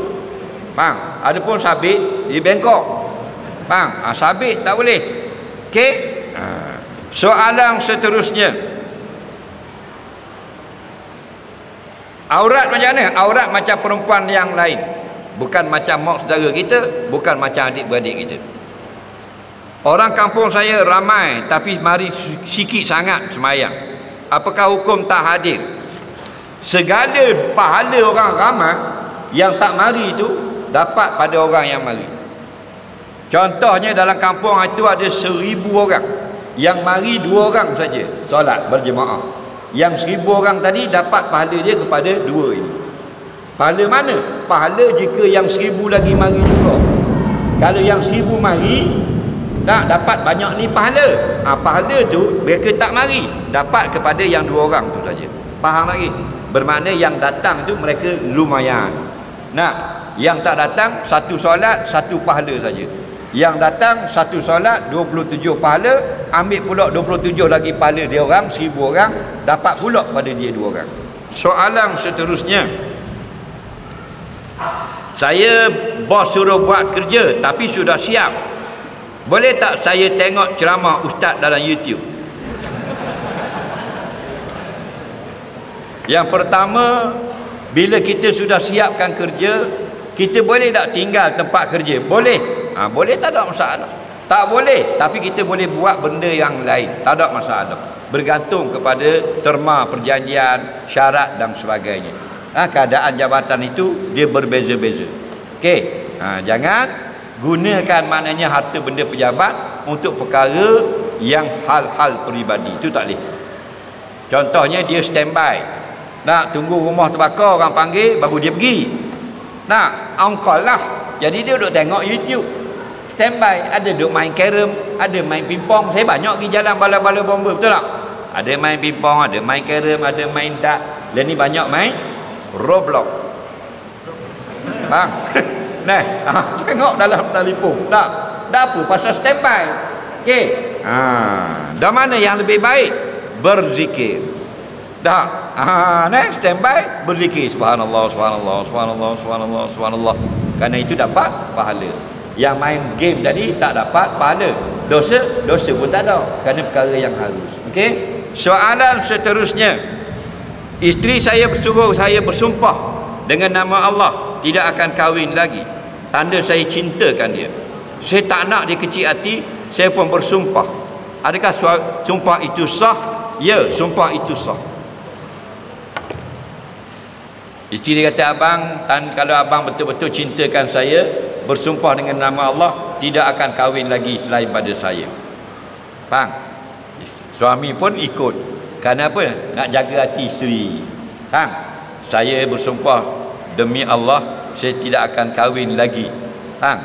Faham? Adapun sabit dia bengkok. Faham? Sabit tak boleh. Okey? Soalan seterusnya. Aurat macam mana? Aurat macam perempuan yang lain. Bukan macam mak saudara kita, bukan macam adik-beradik kita. Orang kampung saya ramai tapi mari sikit sangat semayang. Apakah hukum tak hadir? Segala pahala orang ramai yang tak mari itu dapat pada orang yang mari. Contohnya dalam kampung itu ada 1000 orang, yang mari 2 orang saja solat berjemaah. Yang 1000 orang tadi dapat pahala dia kepada 2 ini. Pahala mana? Pahala jika yang 1000 lagi mari juga. Kalau yang 1000 mari, tak dapat banyak ni pahala. Pahala tu mereka tak mari, dapat kepada yang 2 orang tu saja. Faham lagi? Bermakna yang datang tu mereka lumayan. Yang tak datang 1 solat 1 pahala saja. Yang datang 1 solat 27 pahala, ambil pula 27 lagi pahala dia orang, 1000 orang, dapat pula pada dia 2 orang. Soalan seterusnya. Saya bos suruh buat kerja tapi sudah siap. Boleh tak saya tengok ceramah ustaz dalam YouTube? Yang pertama, bila kita sudah siapkan kerja, kita boleh tak tinggal tempat kerja? Boleh. Boleh, tak ada masalah. Tak boleh, tapi kita boleh buat benda yang lain, tak ada masalah. Bergantung kepada terma perjanjian, syarat dan sebagainya. Keadaan jabatan itu dia berbeza-beza. Okey. Jangan gunakan maknanya harta benda pejabat untuk perkara yang hal-hal peribadi. Itu tak boleh. Contohnya dia standby. Nak tunggu rumah terbakar, orang panggil baru dia pergi. Nak on call lah. Jadi dia duduk tengok YouTube. Standby, ada duduk main carom, ada main pingpong. Saya banyak pergi jalan bala-bala bomba, betul tak? Ada main pingpong, ada main carom, ada main dart. Dan ni banyak main Roblox. Faham? Nah, tengok dalam telefon. Tak apa pasal standby. Okey. Dah mana yang lebih baik? Berzikir. Dah. Nah, standby berzikir subhanallah subhanallah subhanallah subhanallah subhanallah. Kerana itu dapat pahala. Yang main game tadi tak dapat pahala. Dosa pun tak ada. Kerana perkara yang harus. Okey. Soalan seterusnya. Isteri saya bersuruh saya bersumpah dengan nama Allah tidak akan kahwin lagi. Tanda saya cintakan dia. Saya tak nak dia kecil hati. Saya pun bersumpah. Adakah sumpah itu sah? Ya, sumpah itu sah. Isteri dia kata, abang, kalau abang betul-betul cintakan saya, bersumpah dengan nama Allah, tidak akan kahwin lagi selain pada saya. Faham? Suami pun ikut. Kerana apa? Nak jaga hati isteri. Faham? Saya bersumpah demi Allah, saya tidak akan kahwin lagi. Faham?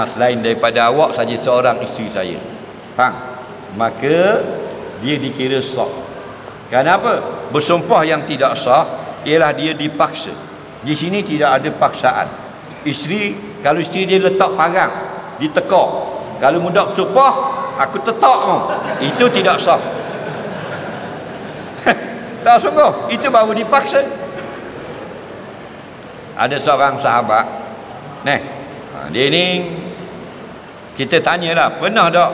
Selain daripada awak saja seorang isteri saya. Faham? Maka dia dikira sah. Kerana apa? Bersumpah yang tidak sah ialah dia dipaksa. Di sini tidak ada paksaan. Kalau isteri dia letak parang, ditekak. Kalau mudak bersumpah, aku tetak kau. Itu tidak sah. Tak sungguh, itu baru dipaksa. Ada seorang sahabat, dia ni kita tanyalah, pernah tak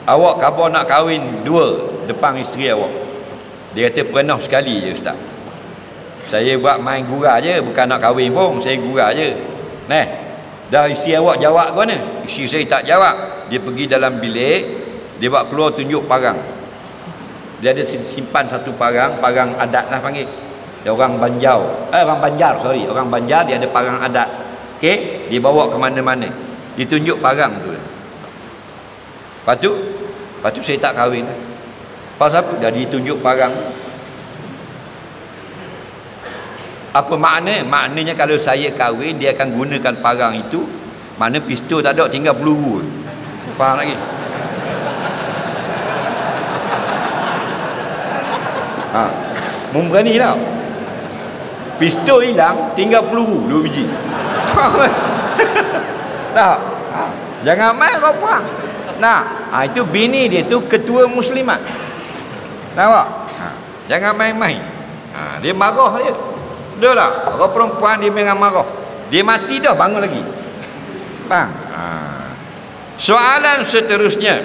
awak khabar nak kahwin dua depan isteri awak? Dia kata pernah sekali je ustaz. Saya buat main gurau je, bukan nak kahwin pun, saya gurau je. Dah isteri awak jawab ke mana? Isteri saya tak jawab. Dia pergi dalam bilik, dia buat keluar tunjuk parang. Dia ada simpan satu parang adat lah panggil. Dia orang Banjar, orang Banjar dia ada parang adat. Okey, dia bawa ke mana-mana. Dia tunjuk parang tu. Lepas tu saya tak kahwin. Pasal apa? Dah ditunjuk parang. Apa makna? Maknanya kalau saya kahwin, dia akan gunakan parang itu. Mana pistol tak ada, tinggal peluru. Faham lagi? Memberani tau. Pistol hilang, tinggal peluru 2 biji. Tak. Jangan main kau perang. Itu bini dia tu ketua muslimat. Nampak? Jangan main-main. Dia marah dia. Betul tak? Orang perempuan dia memang marah. Dia mati dah, bangun lagi. Faham? Soalan seterusnya,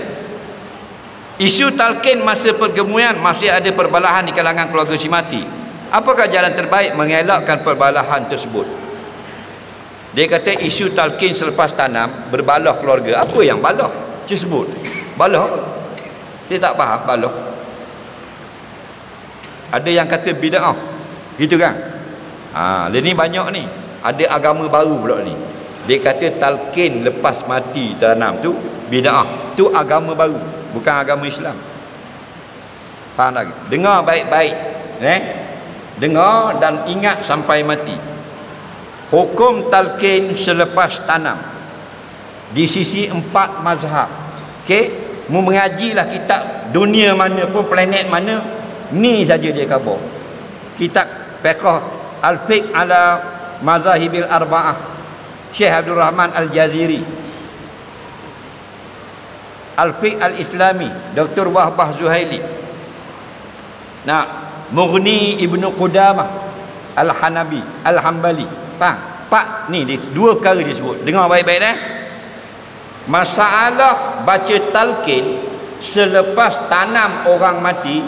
isu talqin masa pergemuan masih ada perbalahan di kalangan keluarga si mati. Apakah jalan terbaik mengelakkan perbalahan tersebut? Dia kata isu talqin selepas tanam berbalah keluarga. Apa yang balah? Dia sebut balah. Dia tak faham balah. Ada yang kata bid'ah. Gitu kan? Ni banyak ni. Ada agama baru pula ni. Dia kata talqin lepas mati tanam tu bid'ah. Tu agama baru, bukan agama Islam. Faham lagi? Dengar baik-baik. Dengar dan ingat sampai mati. Hukum talqin selepas tanam di sisi 4 mazhab. Okey, mu mengajilah kitab dunia mana pun, planet mana, ni saja dia khabar. Kitab fiqh Al-Fiqh ala Mazahibil Arba'ah, Syekh Abdul Rahman Al-Jaziri. Al-Fiqh Al-Islami, Dr. Wahbah Zuhaili. Mughni Ibnu Qudamah Al-Hanabi Al-Hambali. Pak ni 2 perkara disebut. Dengar baik-baik Masalah baca talqin selepas tanam orang mati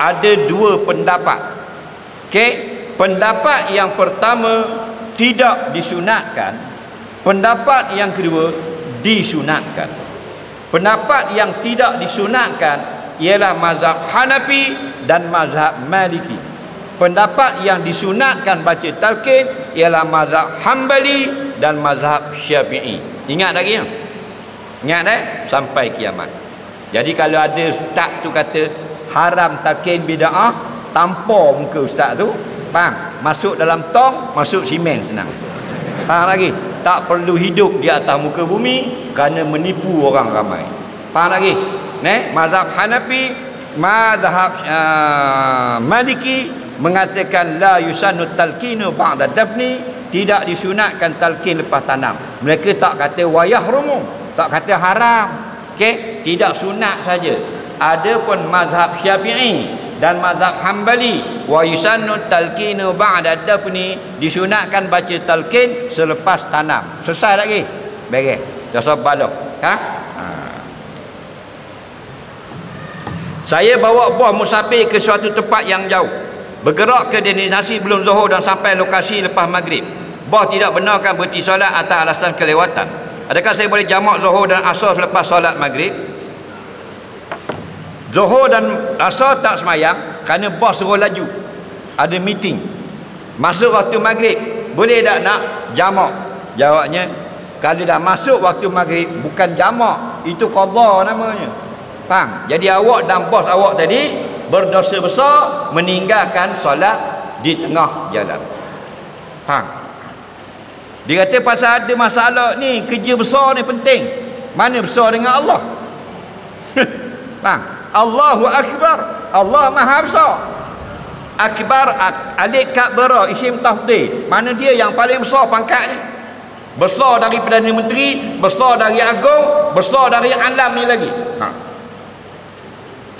ada 2 pendapat. Okey, pendapat yang pertama tidak disunatkan. Pendapat yang kedua disunatkan. Pendapat yang tidak disunatkan ialah mazhab Hanafi dan mazhab Maliki. Pendapat yang disunatkan baca talqin ialah mazhab Hambali dan mazhab Syafi'i. Ingat lagi ya? Ingat sampai kiamat. Jadi kalau ada ustaz tu kata haram talqin bid'ah, tampar muka ustaz tu, faham? Masuk dalam tong, masuk simen senang. Faham lagi? Tak perlu hidup di atas muka bumi kerana menipu orang ramai. Faham lagi? Mazhab Hanafi, mazhab Maliki mengatakan la yusannu talqinu ba'da dafni, tidak disunatkan talqin lepas tanam. Mereka tak kata wayahrumu, tak kata haram. Okey, tidak sunat saja. Adapun mazhab Syafi'i dan mazhab Hambali, wa yusannu talqinu ba'da dafni, disunatkan baca talqin selepas tanam. Selesai lagi? Beres. Dah sabar dah. Saya bawa buah musafir ke suatu tempat yang jauh. Bergerak ke destinasi belum zuhur dan sampai lokasi lepas maghrib. Bos tidak benarkan berhenti solat atas alasan kelewatan. Adakah saya boleh jamak zuhur dan asar selepas solat maghrib? Zuhur dan asar tak semayang kerana bos suruh laju. Ada meeting. Masuk waktu maghrib, boleh tak nak jamak? Jawabnya, kalau dah masuk waktu maghrib bukan jamak, itu qadha namanya. Faham? Jadi awak dan bos awak tadi berdosa besar meninggalkan solat di tengah jalan. Faham? Dia kata pasal ada masalah ni, kerja besar ni penting. Mana besar dengan Allah? Faham? Allahu Akbar, Allah Maha Besar. Akbar alif kabara isim tafdhil. Mana dia yang paling besar pangkatnya? Besar dari Perdana Menteri, besar dari Agong, besar dari alam ni lagi.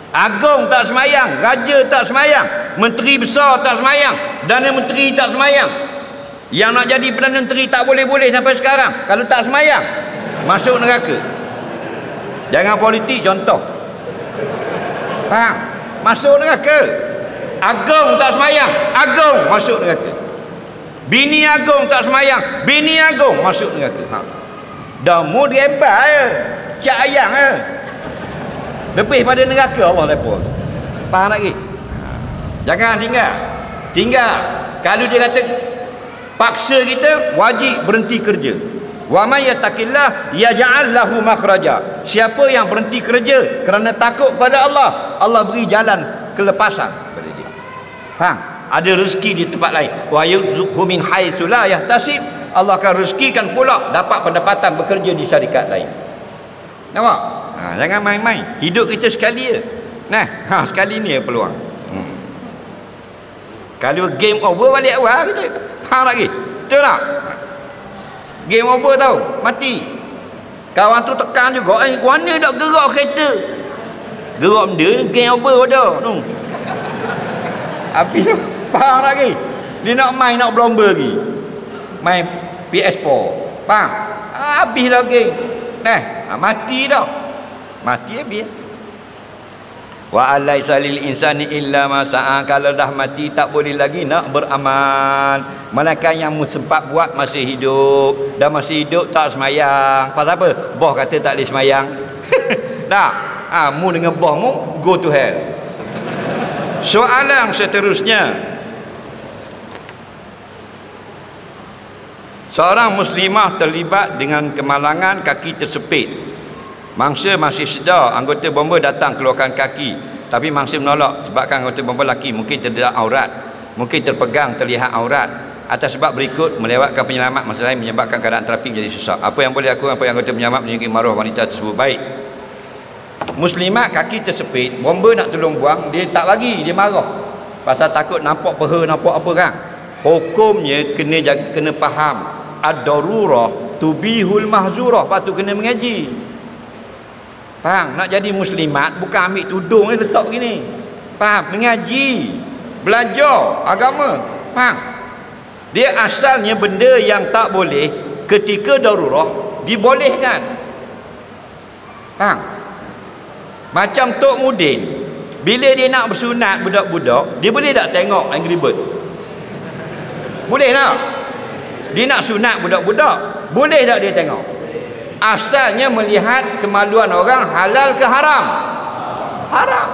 Agong tak semayang, raja tak semayang, menteri besar tak semayang, Perdana Menteri tak semayang. Yang nak jadi Perdana Menteri tak boleh-boleh sampai sekarang. Kalau tak semayang, masuk neraka. Jangan politik contoh. Faham? Masuk neraka. Agong tak semayang, Agong masuk neraka. Bini Agong tak semayang, bini Agong masuk neraka. Dah mood hebat je, cak ayang je. Lebih pada neraka Allah lepas. Faham lagi? Jangan tinggal. Kalau dia kata paksa kita, wajib berhenti kerja. Wa may yattaqillah yaj'al lahu makhraja. Siapa yang berhenti kerja kerana takut pada Allah, Allah beri jalan kelepasan pada dia. Faham? Ada rezeki di tempat lain. Wa yarzuqhu min haitsu la yahtasib. Allah akan rezekikan pula dapat pendapatan bekerja di syarikat lain. Nampak? Jangan main-main. Hidup kita sekali je. Sekali ni peluang. Kalau game over balik awal kita. Faham lagi? Betul tak? Game over tahu, mati. Kawan tu tekan juga, mana nak gerak kereta? Gerak benda, game over dah. Habis tu, faham lagi? Dia nak main, nak berlomba lagi. Main PS4. Faham? Habis lagi. Mati dah. Mati habis. Wa alaisa lil insani illa ma sa'a. Kalau dah mati tak boleh lagi nak beramal. Malaikat yang sempat buat masih hidup. Dah masih hidup tak semayang. Pasal apa? Bos kata tak boleh semayang. Tak. Mu dengan bos mu go to hell. Soalan seterusnya. Seorang muslimah terlibat dengan kemalangan kaki tersepit. Mangsa masih sedar, anggota bomba datang keluarkan kaki, tapi mangsa menolak sebabkan anggota bomba lelaki mungkin terdedak aurat, mungkin terpegang terlihat aurat. Atas sebab berikut, melewatkan penyelamat masa lain menyebabkan keadaan trafik menjadi susah. Apa yang boleh dilakukan apa yang anggota penyelamat menunjuki maruah wanita tersebut? Baik, muslimat kaki tersepit, bomba nak tolong buang, dia tak bagi, dia marah pasal takut nampak peha, nampak apa kan. Hukumnya kena faham, ad-darurah tubihul mahzurah. Patut kena mengaji. Faham? Nak jadi muslimat bukan ambil tudung je letak begini. Faham? Mengaji, belajar agama. Faham? Dia asalnya benda yang tak boleh ketika darurah dibolehkan. Faham? Macam Tok Mudin, bila dia nak bersunat budak-budak, dia boleh tak tengok Angry Bird? Boleh tak? Dia nak sunat budak-budak, boleh tak dia tengok? Asalnya melihat kemaluan orang halal ke haram? Haram.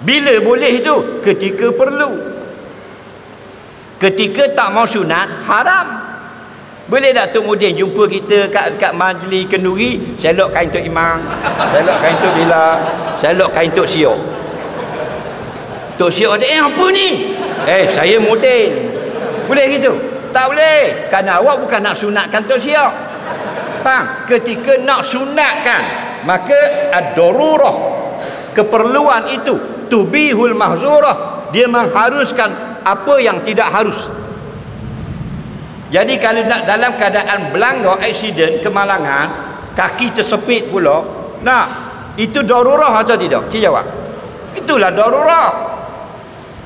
Bila boleh itu? Ketika perlu. Ketika tak mau sunat, haram. Boleh tak Tok Mudin jumpa kita kat majlis kenduri, selok kain Tok Imam, selok kain Tok Bila, selok kain Tok Siok. Tok Siok kata, apa ni? Saya Mudin. Boleh gitu? Tak boleh. Kerana awak bukan nak sunatkan Tok Siok. Faham? Ketika nak sunatkan, maka ad-darurah, keperluan itu, tubihul mahzurah, dia mengharuskan apa yang tidak harus. Jadi kalau nak dalam keadaan berlanggar, aksiden, kemalangan, kaki tersepit pula, nah, itu darurah atau tidak? Cik jawab. Itulah darurah.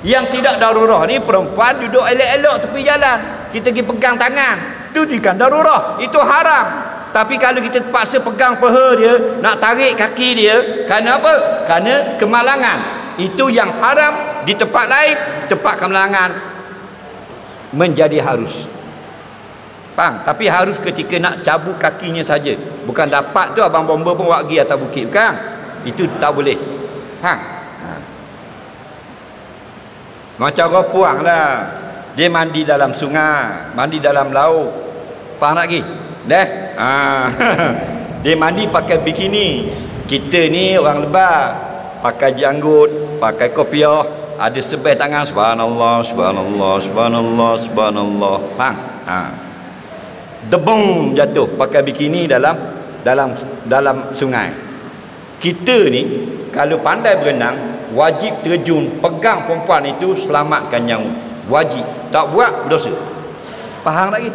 Yang tidak darurah ni perempuan duduk elok-elok tepi jalan, kita pergi pegang tangan, itu bukan darurah, itu haram. Tapi kalau kita terpaksa pegang peha dia, nak tarik kaki dia, kerana apa? Kerana kemalangan. Itu yang haram. Di tempat lain, tempat kemalangan, menjadi harus. Faham? Tapi harus ketika nak cabut kakinya saja. Bukan dapat tu abang bomba pun buat pergi atas bukit, bukan? Itu tak boleh. Faham? Macam orang puang lah, dia mandi dalam sungai, mandi dalam laut. Faham lagi? Dia mandi pakai bikini. Kita ni orang lebar, pakai janggut, pakai kopiah, ada sebeh tangan, subhanallah, subhanallah, subhanallah, subhanallah. Faham? Debong jatuh pakai bikini dalam sungai. Kita ni kalau pandai berenang, wajib terjun, pegang perempuan itu, selamatkan nyawa. Wajib. Tak buat, berdosa. Faham lagi?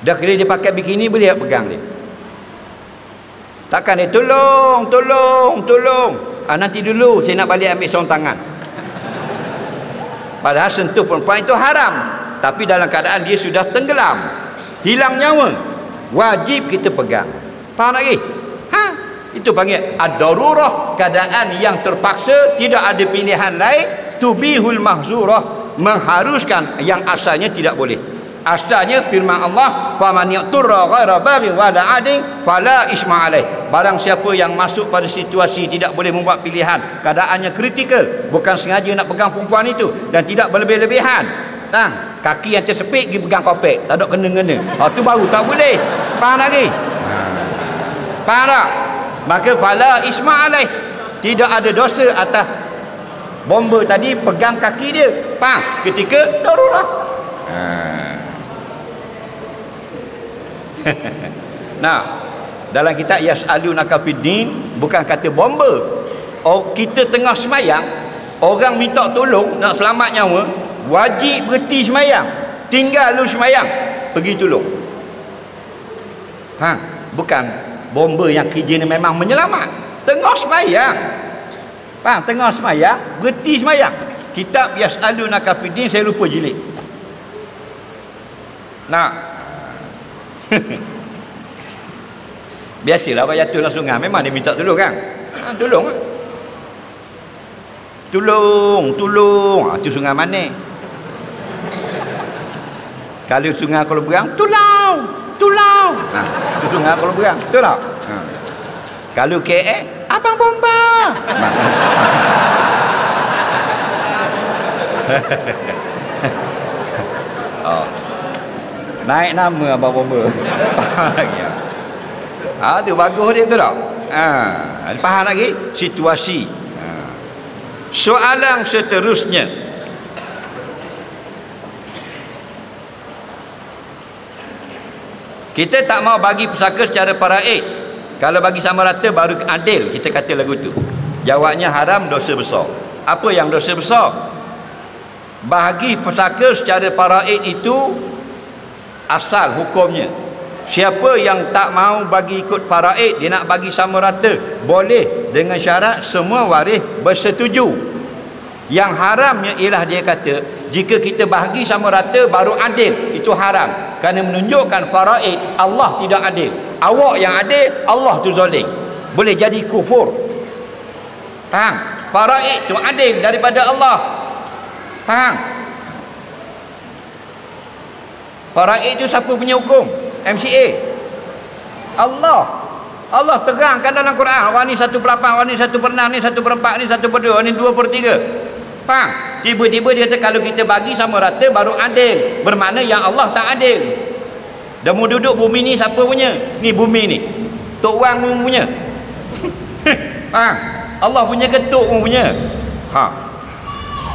Dah kira dia pakai bikini, boleh tak pegang dia? Takkan dia tolong. Nanti dulu saya nak balik ambil sarung tangan. Padahal sentuh perempuan itu haram. Tapi dalam keadaan dia sudah tenggelam, hilang nyawa, wajib kita pegang. Faham lagi? Itu panggil ad-darurah, keadaan yang terpaksa, tidak ada pilihan lain. Tubihul mahzurah, mengharuskan yang asalnya tidak boleh. Asalnya firman Allah, faman yaqturra ghaira baghin wa da'adin fala isma alaih. Barang siapa yang masuk pada situasi tidak boleh membuat pilihan, keadaannya kritikal, bukan sengaja nak pegang perempuan itu, dan tidak berlebih-lebihan, kaki yang tersepit pergi pegang kopek, tak ada kena-kena, tu baru tak boleh. Faham lagi? Faham tak? Maka fala isma alaih, tidak ada dosa atas bomba tadi pegang kaki dia. Faham? Ketika darurah. Nah, dalam kitab yas'alunaka fiddin, bukan kata bomba. Kita tengah semayang, orang minta tolong nak selamat nyawa, wajib berhenti semayang, tinggal lu semayang, pergi tolong. Bukan bomba yang kerjanya memang menyelamat. Tengah semayang, tengah semayang, berhenti semayang. Kitab yas'alunaka fiddin, saya lupa jilid. Nah, biasalah orang jatuh dalam sungai, memang dia minta tolong kan? Tolong. Tu sungai mana? Kalau sungai Kuala Berang, tolong. Tu sungai Kuala Berang, betul tak? Kalau KL, abang bomba. Naik nama abang bomba. Tu bagus dia, betul tak? Faham lagi? Situasi. Soalan seterusnya, kita tak mau bagi pusaka secara faraid. Kalau bagi sama rata baru adil, kita kata lagu tu. Jawabnya haram, dosa besar. Apa yang dosa besar? Bahagi pusaka secara faraid itu asal hukumnya, siapa yang tak mau bagi ikut faraid, dia nak bagi sama rata, boleh, dengan syarat semua waris bersetuju. Yang haramnya ialah dia kata, jika kita bahagi sama rata baru adil, itu haram, kerana menunjukkan faraid Allah tidak adil. Awak yang adil, Allah tu zalim, boleh jadi kufur. Faham? Faraid tu adil daripada Allah. Faham? Faraid itu siapa punya hukum? MCA. Allah terangkan dalam Quran, orang ni 1/8, orang ni 1/6, ni 1/4, ni 1/2, ni 2/3. Faham? Tiba-tiba dia kata kalau kita bagi sama rata baru adil. Bermakna yang Allah tak adil. Dan mau duduk bumi ni siapa punya? Ni bumi ni Tok Wang punya. Faham? Allah punya ke Tok punya?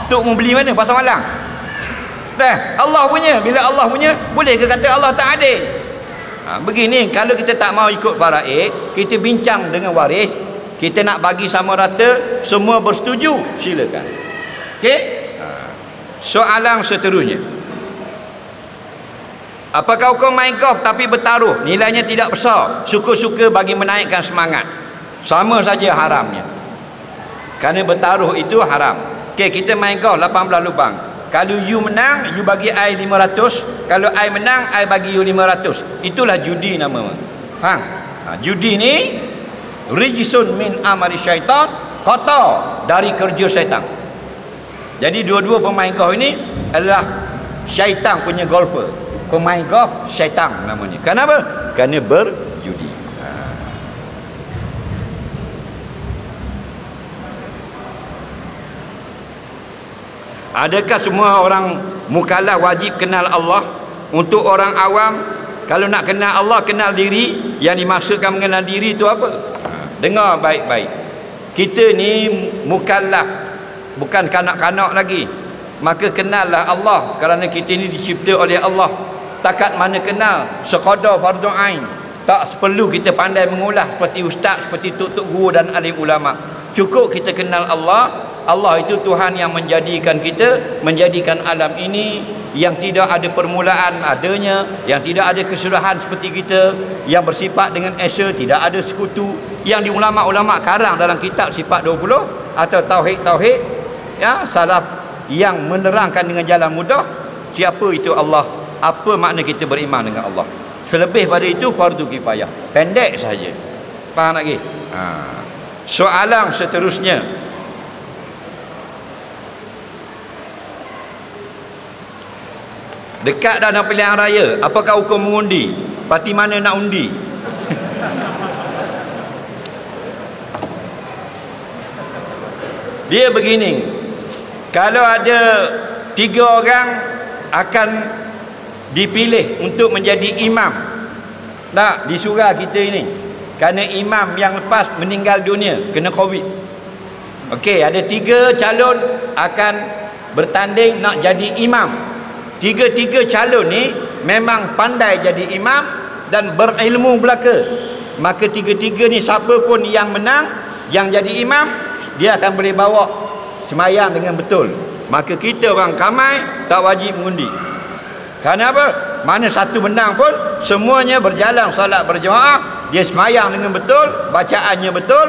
Tok mau beli mana? Pasar Malang. Dah, Allah punya. Bila Allah punya, boleh ke kata Allah tak adil? Begini, kalau kita tak mau ikut faraid, kita bincang dengan waris, kita nak bagi sama rata, semua bersetuju, silakan. Okey? Soalan seterusnya, apakah hukum main golf tapi bertaruh nilainya tidak besar, suka-suka bagi menaikkan semangat? Sama saja haramnya, kerana bertaruh itu haram. Okey, kita main golf 18 lubang. Kalau you menang, you bagi I 500. Kalau I menang, I bagi you 500. Itulah judi nama. Faham? Judi ni rijsun min amali syaitan, kotor dari kerja syaitan. Jadi dua-dua pemain golf ini adalah syaitan punya golfer. Pemain golf syaitan namanya. Kenapa? Kerana berjudi. Adakah semua orang mukallaf wajib kenal Allah? Untuk orang awam, kalau nak kenal Allah, kenal diri. Yang dimaksudkan mengenal diri itu apa? Dengar baik-baik. Kita ni mukallaf, bukan kanak-kanak lagi. Maka kenallah Allah, kerana kita ni dicipta oleh Allah. Takat mana kenal, sekadar fardu ain. Tak perlu kita pandai mengulas seperti ustaz, seperti tok-tok guru dan alim ulama. Cukup kita kenal Allah. Allah itu Tuhan yang menjadikan kita, menjadikan alam ini, yang tidak ada permulaan adanya, yang tidak ada kesudahan seperti kita, yang bersifat dengan esa, tidak ada sekutu, yang di ulama-ulama karang dalam kitab sifat 20 atau tauhid-tauhid, ya, salaf yang menerangkan dengan jalan mudah siapa itu Allah, apa makna kita beriman dengan Allah. Selebih pada itu fardu kifayah, pendek saja. Faham lagi? Soalan seterusnya, dekat dah nak pilihan raya, apakah hukum mengundi? Parti mana nak undi? Dia begini, kalau ada 3 orang akan dipilih untuk menjadi imam, tak, di surau kita ini, kerana imam yang lepas meninggal dunia kena COVID. Okey, ada 3 calon akan bertanding nak jadi imam. 3 calon ni memang pandai jadi imam dan berilmu belaka. Maka 3 ni siapa pun yang menang, yang jadi imam, dia akan boleh bawa semayang dengan betul. Maka kita orang Kamai tak wajib mengundi. Kerana apa? Mana satu menang pun, semuanya berjalan salat berjemaah, dia semayang dengan betul, bacaannya betul,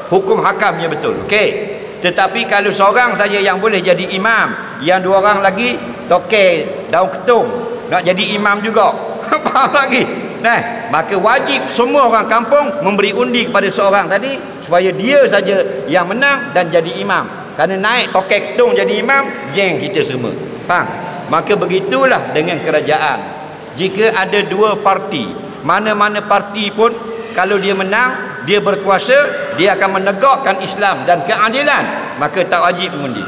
hukum hakamnya betul. Okey. Tetapi kalau seorang saja yang boleh jadi imam, yang 2 orang lagi tokek daun ketung nak jadi imam juga. Faham lagi? Nah, maka wajib semua orang kampung memberi undi kepada seorang tadi supaya dia saja yang menang dan jadi imam. Kerana naik tokek ketung jadi imam, geng kita semua. Faham? Maka begitulah dengan kerajaan. Jika ada 2 parti, mana-mana parti pun kalau dia menang, dia berkuasa, dia akan menegakkan Islam dan keadilan, maka tak wajib mengundi.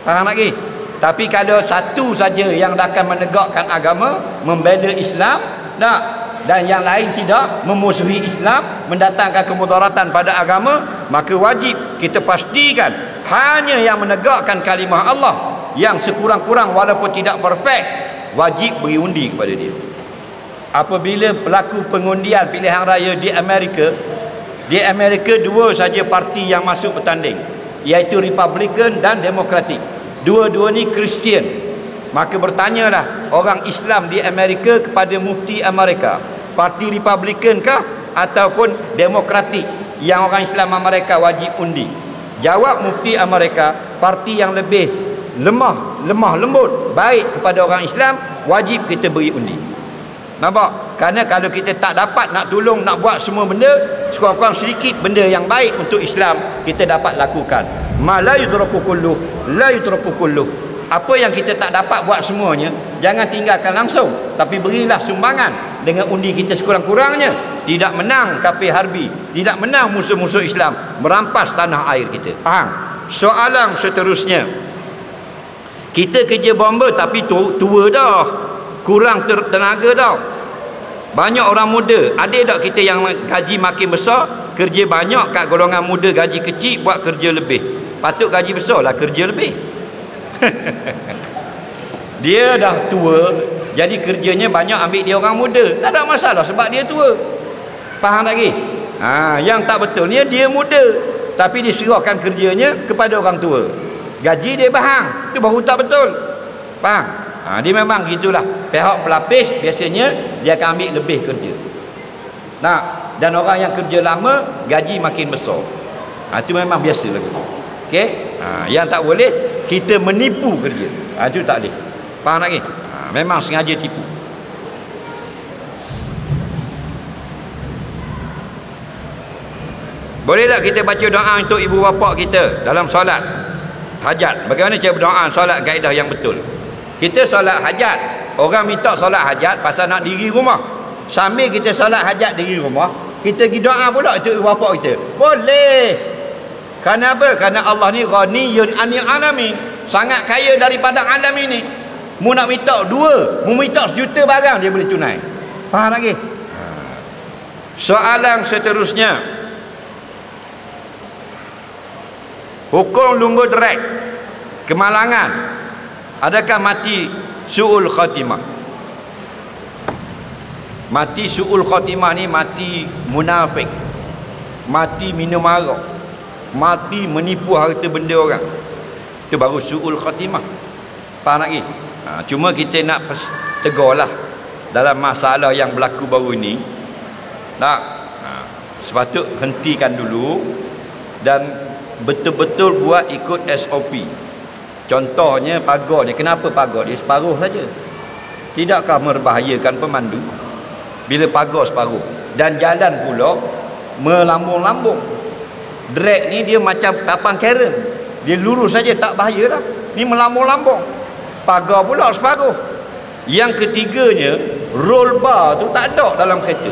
Faham lagi? Tapi kalau satu saja yang akan menegakkan agama, membela Islam, tak, dan yang lain tidak, memusuhi Islam, mendatangkan kemudaratan pada agama, maka wajib kita pastikan hanya yang menegakkan kalimah Allah, yang sekurang-kurang walaupun tidak perfect, wajib beri undi kepada dia. Apabila berlaku pengundian pilihan raya di Amerika, 2 saja parti yang masuk bertanding, iaitu Republican dan Demokratik. Dua-dua ni Kristian. Maka bertanyalah orang Islam di Amerika kepada mufti Amerika, parti Republican kah ataupun Demokratik yang orang Islam Amerika wajib undi? Jawab mufti Amerika, parti yang lebih lemah lembut, baik kepada orang Islam, wajib kita beri undi. Nampak? Kerana kalau kita tak dapat nak tolong, nak buat semua benda, sekurang-kurang sedikit benda yang baik untuk Islam kita dapat lakukan. Ma la yudraku kulluh, la yudraku kulluh. Apa yang kita tak dapat buat semuanya, jangan tinggalkan langsung, tapi berilah sumbangan dengan undi kita sekurang-kurangnya. Tidak menang kafir harbi, tidak menang musuh-musuh Islam merampas tanah air kita. Faham? Soalan seterusnya, kita kerja bomba tapi tua dah, kurang tenaga dah. Banyak orang muda, ada tak kita yang gaji makin besar, kerja banyak kat golongan muda gaji kecil, buat kerja lebih. Patut gaji besar lah, kerja lebih. Dia dah tua, jadi kerjanya banyak ambil dia orang muda. Tak ada masalah sebab dia tua. Faham tak lagi? Yang tak betul ni dia muda, tapi diserahkan kerjanya kepada orang tua. Gaji dia bahang, tu baru tak betul. Faham? Dia memang gitulah. Pihak pelapis biasanya dia akan ambil lebih kerja. Dan orang yang kerja lama gaji makin besar. Itu memang biasa lah gitu. Okey? Yang tak boleh kita menipu kerja. Itu tak boleh. Faham tak lagi? Memang sengaja tipu. Boleh tak kita baca doa untuk ibu bapa kita dalam solat hajat? Bagaimana cara berdoa solat kaedah yang betul? Kita solat hajat, orang minta solat hajat pasal nak diri rumah. Sambil kita solat hajat diri rumah, kita pergi doa pula untuk ibu bapa kita. Boleh. Kerana apa? Kerana Allah ni ghaniyun 'anil alamin, sangat kaya daripada alam ini. Mu nak minta dua, mu minta 1 juta barang dia boleh tunai. Faham lagi? Soalan seterusnya, hukum lumba derek kemalangan, adakah mati su'ul khatimah? Mati su'ul khatimah ni mati munafik, mati minum arak, mati menipu harta benda orang. Itu baru su'ul khatimah. Faham lagi? Cuma kita nak tegurlah dalam masalah yang berlaku baru ni. Sepatut hentikan dulu dan betul-betul buat ikut SOP. Contohnya pagar ni, kenapa pagar dia separuh saja? Tidakkah membahayakan pemandu bila pagar separuh? Dan jalan pula melambung-lambung. Drag ni dia macam papan karen, dia lurus saja tak bahaya dah. Ni melambung-lambung. Pagar pula separuh. Yang ketiganya, roll bar tu tak ada dalam kereta.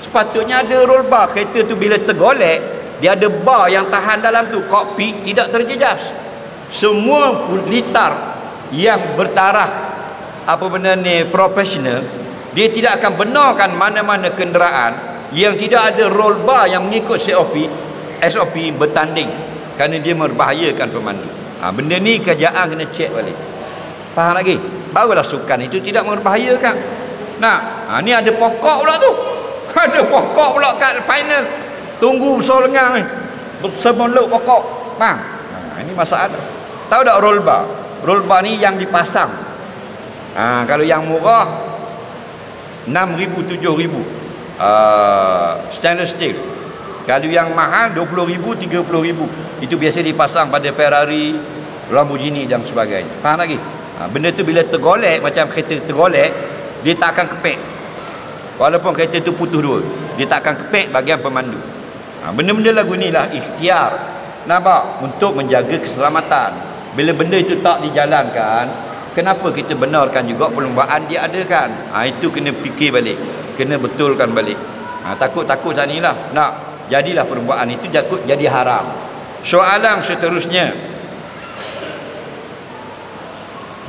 Sepatutnya ada roll bar. Kereta tu bila tergolek, dia ada bar yang tahan dalam tu, kokpit tidak terjejas. Semua litar yang bertaraf apa benda ni profesional, dia tidak akan benarkan mana-mana kenderaan yang tidak ada roll bar yang mengikut SOP bertanding, kerana dia membahayakan pemandu. Benda ni kerjaan kena cek balik. Faham lagi? Barulah sukan itu tidak membahayakan. Ni ada pokok pula tu. Ada pokok pula kat final. Tunggu besar lengang ni, sebelum pokok. Faham? Ini masalah. Tahu tak roll bar? Roll bar ni yang dipasang. Kalau yang murah 6,000 7,000 stainless steel. Kalau yang mahal 20,000 30,000. Itu biasa dipasang pada Ferrari, Lamborghini dan sebagainya. Faham lagi? Benda tu bila tergolek, macam kereta tergolek, dia tak akan kepek. Walaupun kereta tu putus dua, dia tak akan kepek bahagian pemandu. Benda-benda lagu ni lah ikhtiar, nampak, untuk menjaga keselamatan. Bila benda itu tak dijalankan, kenapa kita benarkan juga perlombaan dia adakan? Itu kena fikir balik, kena betulkan balik. Takut-takut saat ni lah nak jadilah perlombaan itu jadi haram. Soalan seterusnya,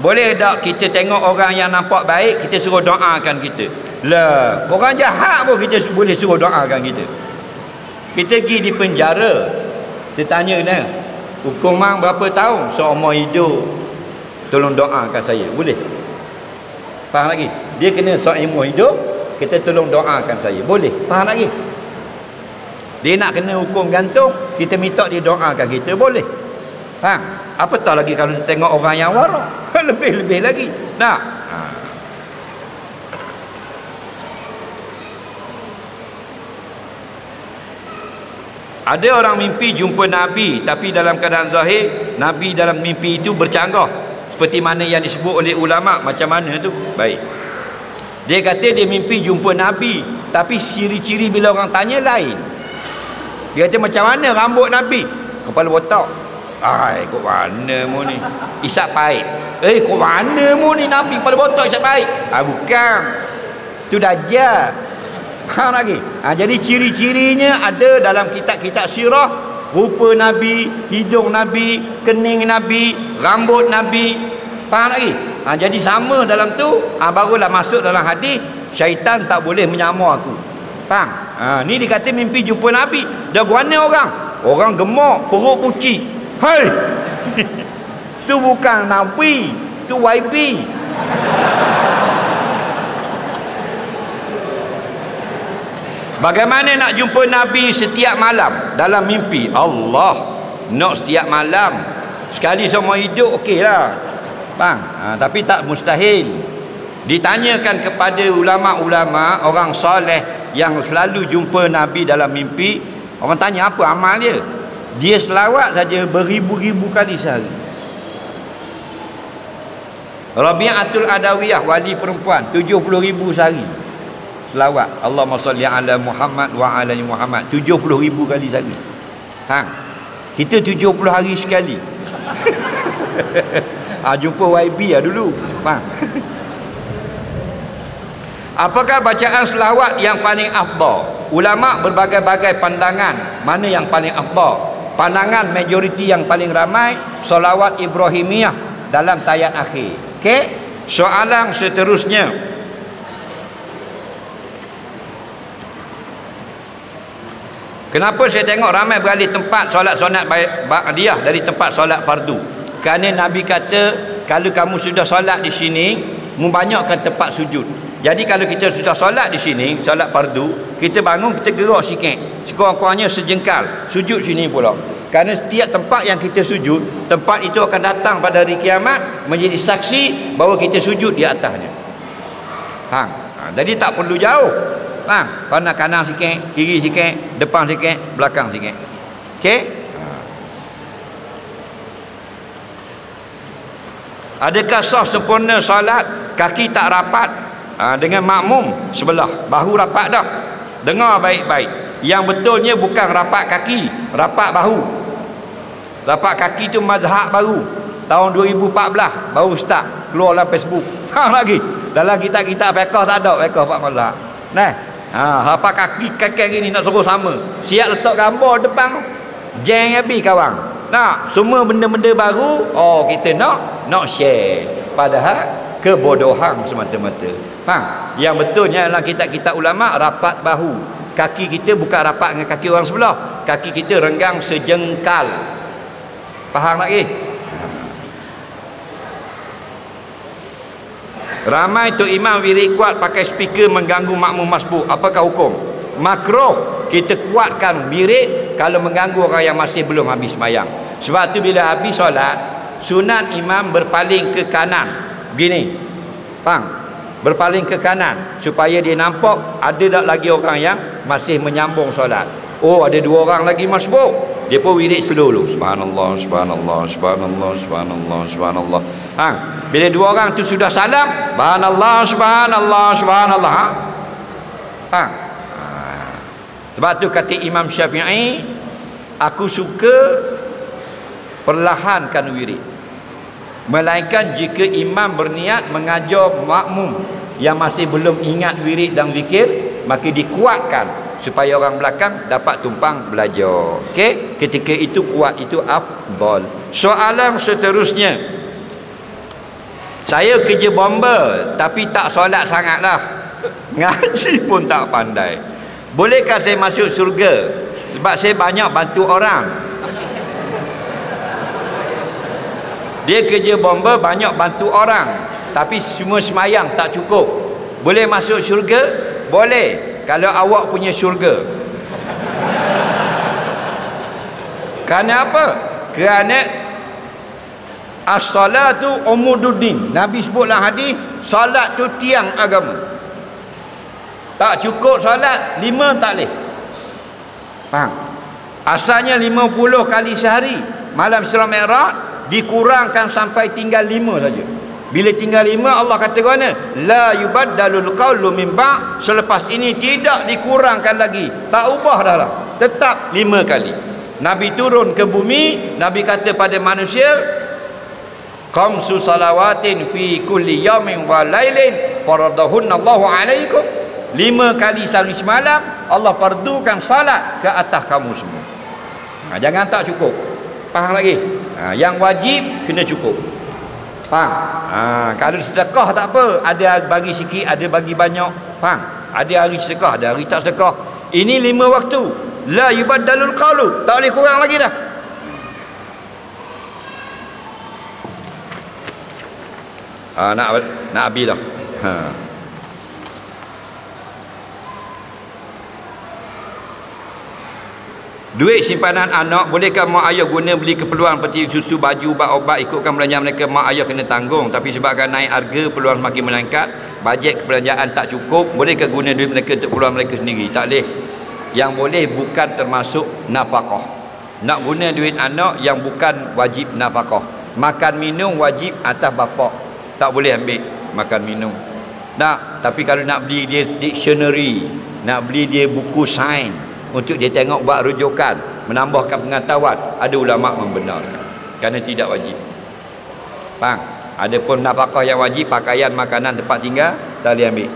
boleh tak kita tengok orang yang nampak baik, kita suruh doakan kita? Lah, orang jahat pun kita boleh suruh doakan kita. Kita pergi di penjara, kita tanya dia, hukuman berapa tahun? Seumur hidup, tolong doakan saya. Boleh? Faham lagi? Dia kena seumur hidup, kita tolong doakan saya. Boleh? Faham lagi? Dia nak kena hukum gantung, kita minta dia doakan kita. Boleh? Faham? Apatah lagi kalau tengok orang yang warak. Lebih-lebih lagi. Ada orang mimpi jumpa Nabi, tapi dalam keadaan zahir Nabi dalam mimpi itu bercanggah, seperti mana yang disebut oleh ulama. Macam mana tu? Baik, dia kata dia mimpi jumpa Nabi, tapi ciri-ciri bila orang tanya lain. Dia kata macam mana rambut Nabi? Kepala botak. Ai, kok mana mu ni? Isap baik. Kok mana mu ni Nabi pada botak isap baik? Bukan. Tu Dajjal. Faham lagi? Jadi ciri-cirinya ada dalam kitab-kitab sirah. Rupa Nabi, hidung Nabi, kening Nabi, rambut Nabi. Faham lagi? Jadi sama dalam tu. Barulah masuk dalam hadis, syaitan tak boleh menyamar aku. Faham? Ni dikata mimpi jumpa Nabi. Dah guana orang. Orang gemuk, perut pucik. Hei. Tu bukan Nabi, tu YB. Bagaimana nak jumpa Nabi setiap malam dalam mimpi? Allah nak setiap malam. Sekali semua hidup okeylah. Bang, tapi tak mustahil. Ditanyakan kepada ulama-ulama, orang soleh yang selalu jumpa Nabi dalam mimpi, orang tanya apa amal dia? Dia selawat saja beribu-ribu kali sehari. Rabi'atul Adawiyah, wali perempuan, 70,000 sehari selawat. Allahumma salli ala Muhammad wa ala Muhammad, 70,000 kali sehari. Kita 70 hari sekali. Jumpa YB dulu. Apakah bacaan selawat yang paling afdal? Ulama berbagai-bagai pandangan mana yang paling afdal. Pandangan majoriti yang paling ramai, selawat Ibrahimiyah dalam tayat akhir. Okey, soalan seterusnya, kenapa saya tengok ramai beralih tempat solat sunat ba'diyah dari tempat solat fardu? Kerana Nabi kata, kalau kamu sudah solat di sini, membanyakkan tempat sujud. Jadi kalau kita sudah solat di sini, solat fardu, kita bangun, kita gerak sikit, sekurang-kurangnya sejengkal, sujud sini pula. Kerana setiap tempat yang kita sujud, tempat itu akan datang pada hari kiamat menjadi saksi bahawa kita sujud di atasnya. Jadi tak perlu jauh. Kanan sikit, kiri sikit, depan sikit, belakang sikit. Okey? Adakah sah sempurna solat kaki tak rapat dengan makmum sebelah, bahu rapat dah? Dengar baik-baik, yang betulnya bukan rapat kaki, rapat bahu. Rapat kaki tu mazhab baru, tahun 2014 baru start keluar dalam Facebook. Lagi dalam kitab-kitab fiqh tak ada, fiqh pak mazhab. Rapat kaki ni nak suruh sama, siap letak gambar depan, jeng habis kawan. Semua benda-benda baru, kita nak share, padahal kebodohan semata-mata. Yang betulnya dalam kitab-kitab ulama, rapat bahu. Kaki kita bukan rapat dengan kaki orang sebelah, kaki kita renggang sejengkal. Faham lagi? Ramai tu imam wirid kuat pakai speaker mengganggu makmum masbuk. Apakah hukum? Makruh kita kuatkan wirid kalau mengganggu orang yang masih belum habis sembahyang. Sebab tu bila habis solat, sunat imam berpaling ke kanan begini. Faham? Berpaling ke kanan supaya dia nampak ada tak lagi orang yang masih menyambung solat. Ada 2 orang lagi masbuk, dia pun wirid slow dulu. Subhanallah, subhanallah, subhanallah, subhanallah, subhanallah. Bila 2 orang tu sudah salam, subhanallah, subhanallah, subhanallah. Sebab tu kata Imam Syafi'i, aku suka perlahankan wirid, melainkan jika imam berniat mengajar makmum yang masih belum ingat wirid dan zikir, maka dikuatkan supaya orang belakang dapat tumpang belajar. Okey, ketika itu kuat, itu afdal. Soalan seterusnya, saya kerja bomber tapi tak solat sangatlah, ngaji pun tak pandai, bolehkah saya masuk syurga sebab saya banyak bantu orang? Dia kerja bomber, banyak bantu orang, tapi semua semayang tak cukup. Boleh masuk syurga? Boleh, kalau awak punya syurga. Kerana apa? Kerana as-salatu umududdin. Nabi sebutlah hadis, salat tu tiang agama. Tak cukup salat, 5 tak boleh. Faham? Asalnya 50 kali sehari, malam Isra Mi'raj dikurangkan sampai tinggal 5 saja. Bila tinggal 5, Allah kata mana? La yubaddalul qawlu min ba', selepas ini tidak dikurangkan lagi, tak ubah dah lah, tetap 5 kali. Nabi turun ke bumi, Nabi kata pada manusia, khamsu salawatin fi kulli yawmin wa lailin faradahunna Allahu alaikum. 5 kali sehari semalam Allah fardukan salat ke atas kamu semua. Jangan tak cukup. Faham lagi? Yang wajib kena cukup. Faham? Kalau sedekah tak apa, ada bagi sikit, ada bagi banyak. Faham? Ada hari sedekah, ada hari tak sedekah. Ini 5 waktu. La yubaddalul qawlu. Tak boleh kurang lagi dah. Nak habis dah. Duit simpanan anak, bolehkah mak ayah guna beli keperluan seperti susu, baju, ubat-ubat, ikutkan belanja mereka? Mak ayah kena tanggung, tapi sebabkan naik harga, peluang semakin meningkat, bajet kebelanjaan tak cukup, bolehkah guna duit mereka untuk keperluan mereka sendiri? Tak boleh. Yang boleh bukan termasuk nafkah. Nak guna duit anak yang bukan wajib nafkah. Makan minum wajib atas bapak, tak boleh ambil makan minum. Tapi kalau nak beli dia dictionary, nak beli dia buku sains untuk dia tengok buat rujukan, menambahkan pengetahuan, ada ulama membenarkan kerana tidak wajib. Faham? Adapun nafkah yang wajib, pakaian, makanan, tempat tinggal, tak boleh ambil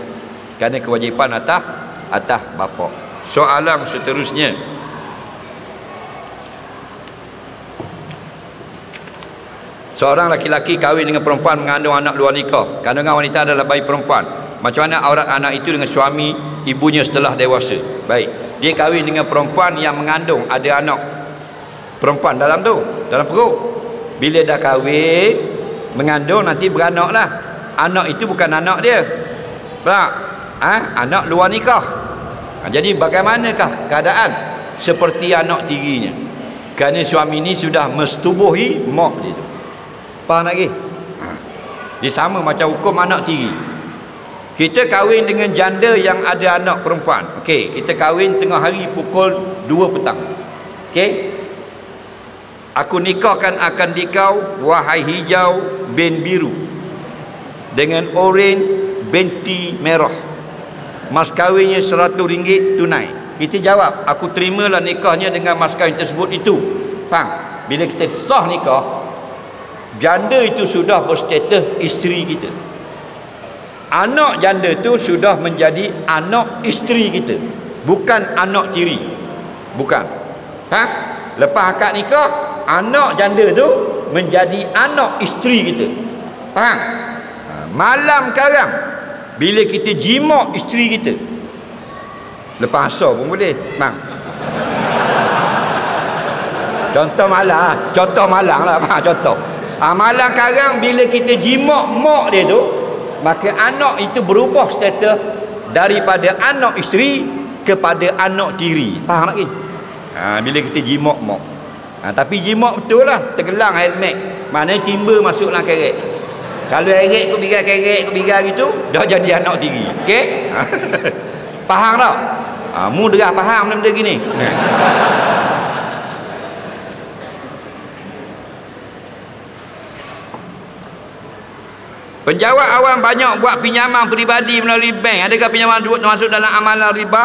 kerana kewajipan atas bapa. Soalan seterusnya, seorang laki-laki kahwin dengan perempuan mengandung anak luar nikah. Kandungan wanita adalah bayi perempuan. Macam mana aurat anak itu dengan suami ibunya setelah dewasa? Baik, dia kahwin dengan perempuan yang mengandung, ada anak perempuan dalam perut. Bila dah kahwin, mengandung, nanti beranak lah. Anak itu bukan anak dia, anak luar nikah. Jadi bagaimanakah keadaan? Seperti anak tirinya, kerana suami ini sudah mestubuhi mak dia. Faham lagi? Dia sama macam hukum anak tiri. Kita kahwin dengan janda yang ada anak perempuan. Okey, kita kahwin tengah hari pukul 2 petang. Okey, aku nikahkan akan dikau wahai hijau bin biru dengan oren binti merah. Mas kahwinnya RM100 tunai. Kita jawab, aku terimalah nikahnya dengan mas kahwin tersebut itu. Faham? Bila kita sah nikah, janda itu sudah berstatus isteri kita. Anak janda itu sudah menjadi anak isteri kita, bukan anak tiri. Bukan. Lepas akad nikah, anak janda itu menjadi anak isteri kita. Faham? Malam sekarang, bila kita jimak isteri kita, lepas asar pun boleh. Bang, contoh malang lah. Contoh malam sekarang, bila kita jimak mak dia tu, maka anak itu berubah status daripada anak isteri kepada anak tiri. Faham lagi? Bila kita jimak mak. Tapi jimak betul lah, tergelang helmet, maknanya timba masuk dalam kerek. Kalau kerek kau bigar gitu, dah jadi anak tiri. Okey? Faham tak? Mudah faham benda gini. Penjawat awam banyak buat pinjaman peribadi melalui bank. Adakah pinjaman tersebut termasuk dalam amalan riba?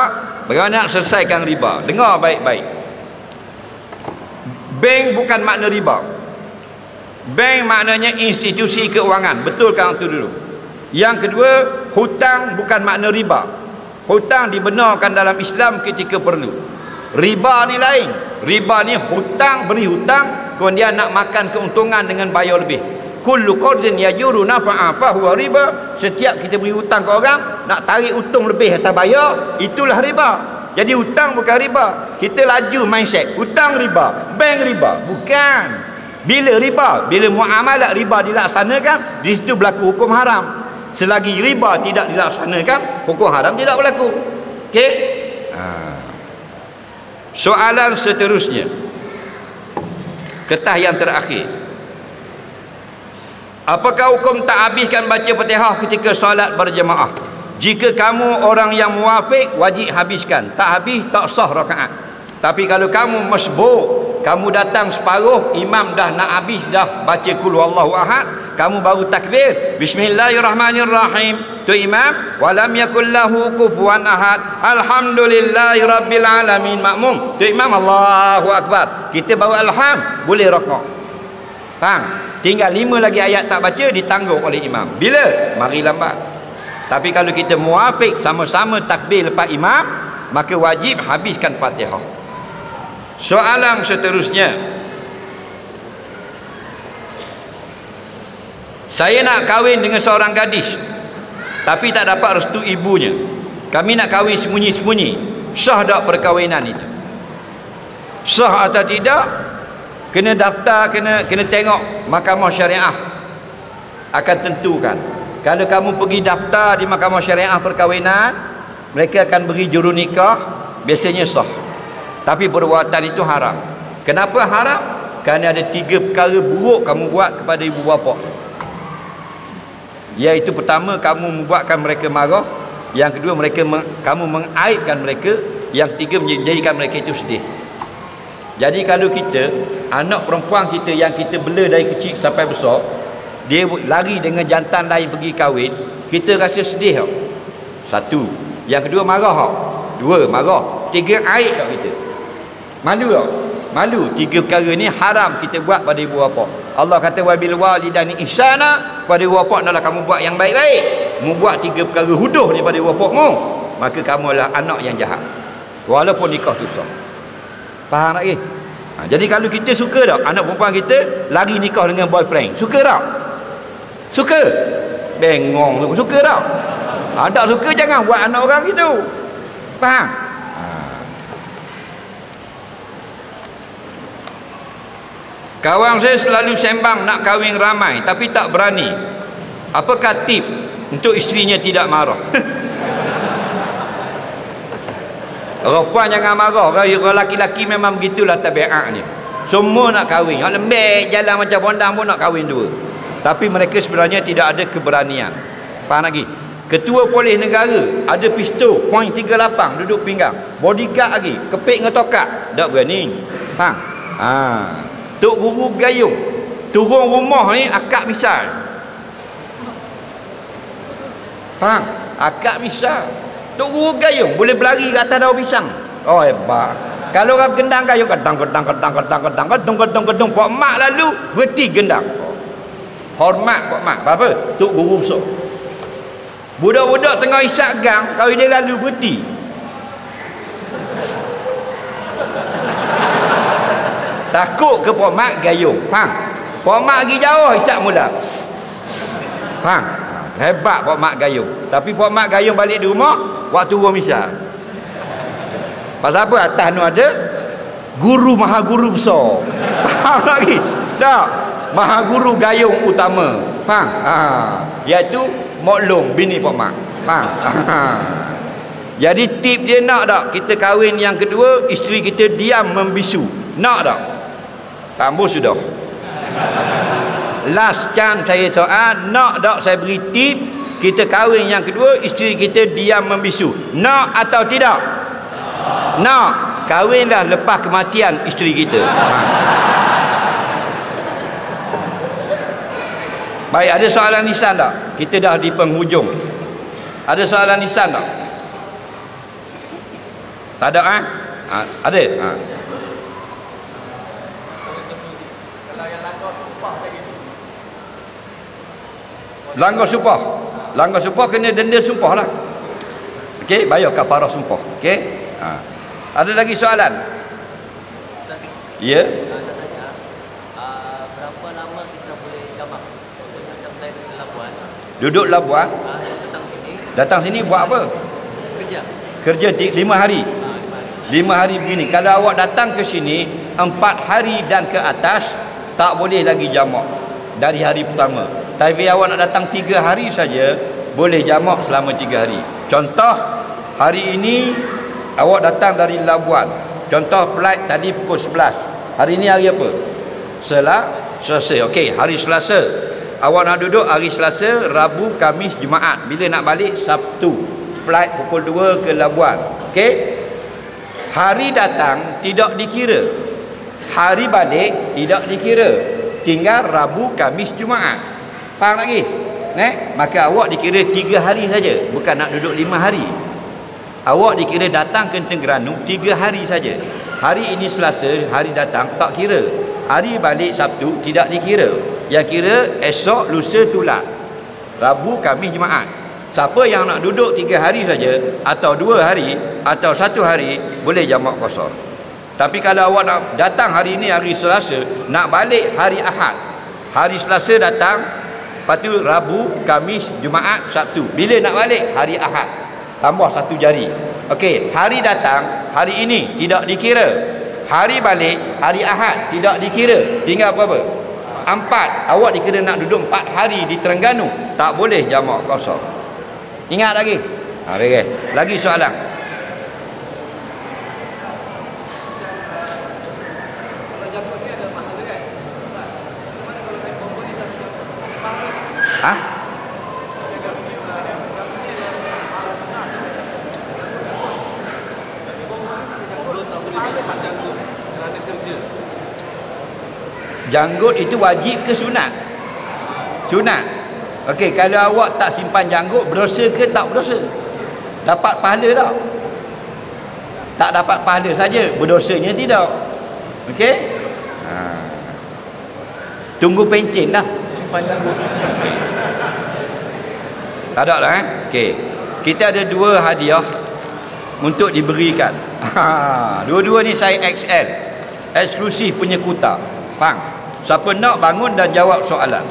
Bagaimana nak selesaikan riba? Dengar baik-baik. Bank bukan makna riba. Bank maknanya institusi keuangan. Betulkan itu dulu. Yang kedua, hutang bukan makna riba. Hutang dibenarkan dalam Islam ketika perlu. Riba ni lain. Riba ni hutang, beri hutang, kemudian nak makan keuntungan dengan bayar lebih. Kullu qardin yajuru nafa'a fa huwa riba. Setiap kita beri hutang ke orang, nak tarik untung lebih atas bayar, itulah riba. Jadi hutang bukan riba. Kita laju mindset hutang riba, bank riba. Bukan. Bila riba? Bila muamalat riba dilaksanakan, di situ berlaku hukum haram. Selagi riba tidak dilaksanakan, hukum haram tidak berlaku. Okey? Soalan seterusnya, ketah yang terakhir. Apakah hukum tak habiskan baca Fatihah ketika solat berjemaah? Jika kamu orang yang muwafiq, wajib habiskan. Tak habis, tak sah rakaat. Tapi kalau kamu masbuk, kamu datang separuh, imam dah nak habis dah baca qul huwallahu ahad, kamu baru takbir bismillahirrahmanirrahim. Tu imam, walam yakul lahu kufuwan ahad, alhamdulillahirabbil alamin. Makmum, tu imam Allahu akbar, kita bawa alham, boleh rakaat. Faham? Tinggal 5 lagi ayat tak baca, ditanggung oleh imam. Bila? Mari lambat. Tapi kalau kita muafiq sama-sama takbir lepas imam, maka wajib habiskan Fatihah. Soalan seterusnya, saya nak kahwin dengan seorang gadis tapi tak dapat restu ibunya. Kami nak kahwin sembunyi-sembunyi. Sah tak perkahwinan itu? Sah atau tidak? Kena daftar, kena tengok Mahkamah Syariah akan tentukan. Kalau kamu pergi daftar di Mahkamah Syariah perkahwinan, mereka akan beri juru nikah, biasanya sah. Tapi perbuatan itu haram. Kenapa haram? Kerana ada 3 perkara buruk kamu buat kepada ibu bapa. Iaitu pertama, kamu membuatkan mereka marah. Yang kedua, kamu mengaibkan mereka. Yang ketiga, menjadikan mereka itu sedih. Jadi kalau kita, anak perempuan kita yang kita bela dari kecil sampai besar, dia lari dengan jantan lain pergi kahwin, kita rasa sedih tak? Satu. Yang kedua, marah tak? 2, marah. 3, aib tak kita? Malu tak? Malu. 3 perkara ni haram kita buat pada ibu bapa. Allah kata wabil walidani ihsana, pada ibu bapa adalah kamu buat yang baik-baik. Mu buat 3 perkara huduh daripada ibu bapamu, maka kamu adalah anak yang jahat. Walaupun nikah tu sah. Faham tak ke? Jadi kalau kita suka tak anak perempuan kita lagi nikah dengan boyfriend? Suka tak? Suka? Bengong tu. Suka tak? Tak suka jangan buat anak orang gitu. Faham? Kawan saya selalu sembang nak kahwin ramai tapi tak berani. Apakah tip untuk isterinya tidak marah? Perempuan jangan marah. Kalau laki-laki memang begitulah tabiatnya. Semua nak kahwin. Yang lembek jalan macam bondang pun nak kahwin 2. Tapi mereka sebenarnya tidak ada keberanian. Faham lagi? Ketua Polis Negara ada pistol .38 duduk pinggang. Bodyguard lagi kepik dengan tokak. Tak berani. Faham? Tok Guru gayung turun rumah ni akak misal. Faham? Akak misal. Tok Guru gayung boleh berlari ke atas daun pisang. Oh hebat. Kalau orang gendang gayung kedang Pak mak lalu berhenti gendang. Hormat Pak mak. Apa? Tok Guru besar. Budak-budak tengah isyak gang, kalau dia lalu berhenti. Takut ke Pak mak gayung. Faham? Pak mak pergi jauh isyak mula. Faham? Hebat Pak mak gayung. Tapi Pak mak gayung balik di rumah waktu turun misal. Pasal apa? Atas tu ada guru maha guru besar. Faham lagi? Tak? Maha guru gayung utama. Faham? Iaitu Moklong bini Pak mak. Faham? Jadi tip dia nak tak kita kahwin yang kedua, isteri kita diam membisu. Nak tak? Tambah sudah. Last chance saya soal, nak tak saya beri tip kita kahwin yang kedua, isteri kita diam membisu. Nak atau tidak? Nak. Kahwinlah lepas kematian isteri kita. Baik, ada soalan lisan tak? Kita dah di penghujung. Ada soalan lisan tak? Tak ada ada? Langgar sumpah. Langgar sumpah kena denda sumpah lah. Okey, bayar kafarah sumpah. Okey. Ada lagi soalan? Ya. Nak tanya, berapa lama kita boleh jamak? Macam saya duduk Labuan. Duduk Labuan? Datang sini. Datang sini buat apa? Kerja. Kerja 5 hari. 5 hari begini. Kalau awak datang ke sini 4 hari dan ke atas, tak boleh lagi jamak dari hari pertama. Tapi awak nak datang 3 hari saja, boleh jamak selama 3 hari. Contoh, hari ini awak datang dari Labuan. Contoh flight tadi pukul 11. Hari ini hari apa? Selasa. Okey, hari Selasa. Awak nak duduk hari Selasa, Rabu, Khamis, Jumaat. Bila nak balik? Sabtu. Flight pukul 2 ke Labuan. Okey? Hari datang tidak dikira. Hari balik tidak dikira, tinggal Rabu, Khamis, Jumaat. Faham lagi? Maka awak dikira 3 hari saja, bukan nak duduk 5 hari. Awak dikira datang ke Terengganu 3 hari saja. Hari ini Selasa, hari datang tak kira. Hari balik Sabtu tidak dikira. Yang kira esok, lusa, tular. Rabu, Khamis, Jumaat. Siapa yang nak duduk 3 hari saja, atau 2 hari, atau 1 hari, boleh jamak qasar. Tapi kalau awak nak datang hari ini hari Selasa, nak balik hari Ahad. Hari Selasa datang, lepas tu Rabu, Khamis, Jumaat, Sabtu. Bila nak balik? Hari Ahad. Tambah 1 jari. Okey, hari datang, hari ini tidak dikira. Hari balik, hari Ahad tidak dikira. Tinggal berapa? 4. Awak dikira nak duduk 4 hari di Terengganu, tak boleh jamak qasar. Ingat lagi? Okay. Lagi soalan. Hah? Janggut itu wajib ke sunat? Sunat. Okey, kalau awak tak simpan janggut, berdosa ke tak berdosa? Dapat pahala tak? Tak dapat pahala saja, berdosanya tidak. Okey? Tunggu pencen dah simpan janggut. Tak ada lah Okey. Kita ada 2 hadiah untuk diberikan. Dua-dua ni saya XL. Eksklusif punya kuta. Faham? Siapa nak bangun dan jawab soalan.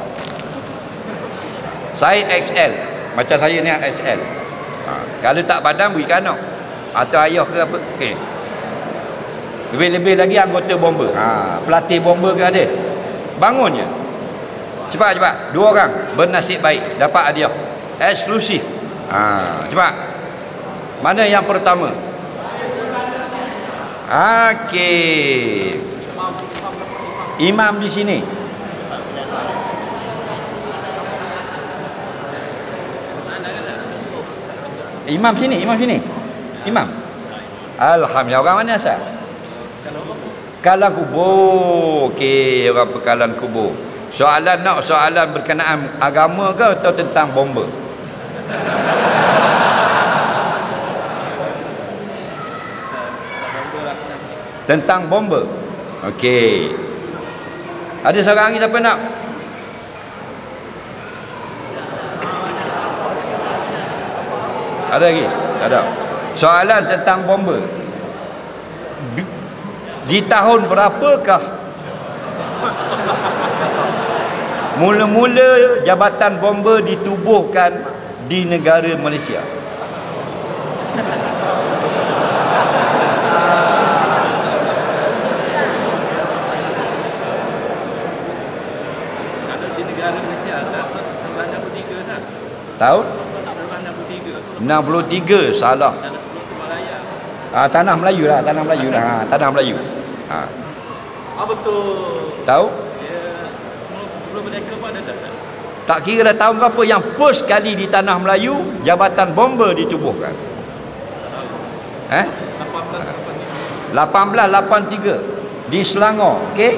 Saya XL. Macam saya ni XL. Kalau tak badan berikan anak. Atau ayah ke apa. Okey. Lebih-lebih lagi anggota bomba. Pelatih bomba ke ada. Bangun je. Cepat-cepat. 2 orang bernasib baik dapat hadiah eksklusif. Cepat. Mana yang pertama? Okey. Imam di sini. Imam sini, imam sini. Imam. Alhamdulillah. Orang mana asal? Kalang kubur. Okey, orang Pekalan kubur. Soalan nak soalan berkenaan agama ke atau tentang bomba? Tentang bomba. Okey. Ada seorang lagi siapa nak? Ada lagi? Ada. Soalan tentang bomba. Di tahun berapakah mula-mula jabatan bomba ditubuhkan di negara Malaysia? Tahun 63. Salah. Tanah Melayu lah, tanah Melayu lah. Tanah Melayu. Betul. Tahu? Sebelum mereka pun ada dah. Tak kira dah tahun berapa yang first kali di tanah Melayu jabatan bomba ditubuhkan. 1883 di Selangor. Okey?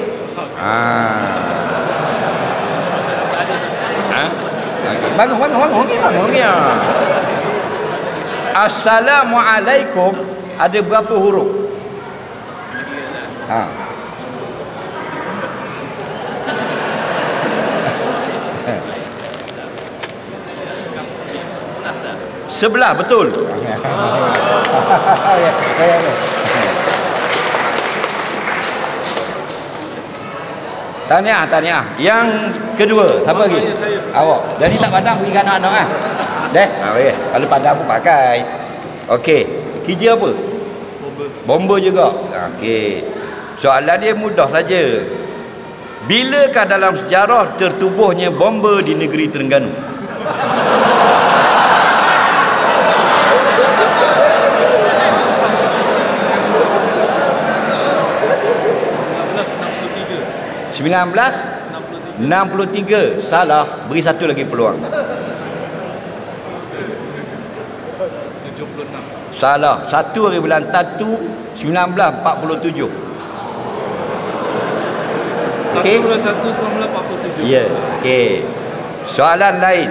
Bangun. Assalamualaikum ada berapa huruf? Sebelah, betul. Tahniah. Yang kedua, siapa lagi? Awak. Jadi tak pandang bagi anak-anak kan? Deh, okey. Kalau pandang pun pakai. Okey. Kerja apa? Bomba juga. Okey. Soalan dia mudah saja. Bilakah dalam sejarah tertubuhnya bomba di negeri Terengganu? ...1963. Salah. Beri satu lagi peluang. 76. Salah. 1 hari bulan 1 1947. Okey. 1/1/1947. Ya, okey. Soalan lain.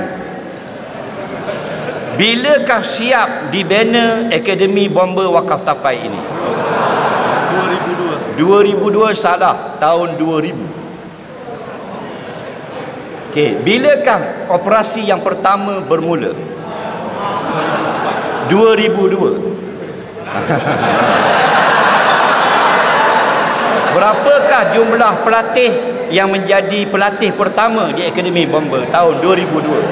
Bilakah siap dibina Akademi Bomber Wakaf Tapai ini? 2002. 2002 salah, tahun 2000. Okey, bilakah operasi yang pertama bermula? 2002. Berapakah jumlah pelatih yang menjadi pelatih pertama di Akademi Bomber tahun 2002?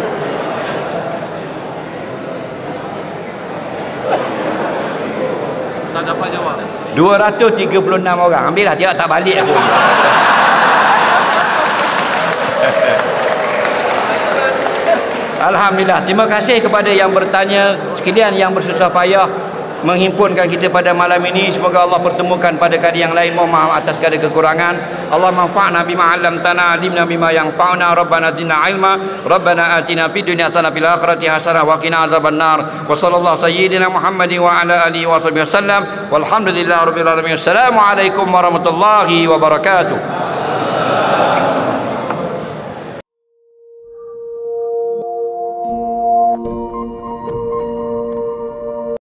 Tak dapat jawab. 236 orang. Ambillah, tidak tak balik aku. Alhamdulillah. Terima kasih kepada yang bertanya sekalian, yang bersusah payah menghimpunkan kita pada malam ini. Semoga Allah pertemukan pada kali yang lain. Mohon maaf atas segala kekurangan. Allah manfa'na bima 'allamtana, alimna bima yanfa'una, rabbana zidna ilma, rabbana atina fid dunya hasanah fil akhirati hasanah wa qina adzabannar. Wa sallallahu sayyidina Muhammadin wa ala alihi wa sahbihi wasallam. Walhamdulillahirabbil alamin. Assalamualaikum warahmatullahi wabarakatuh.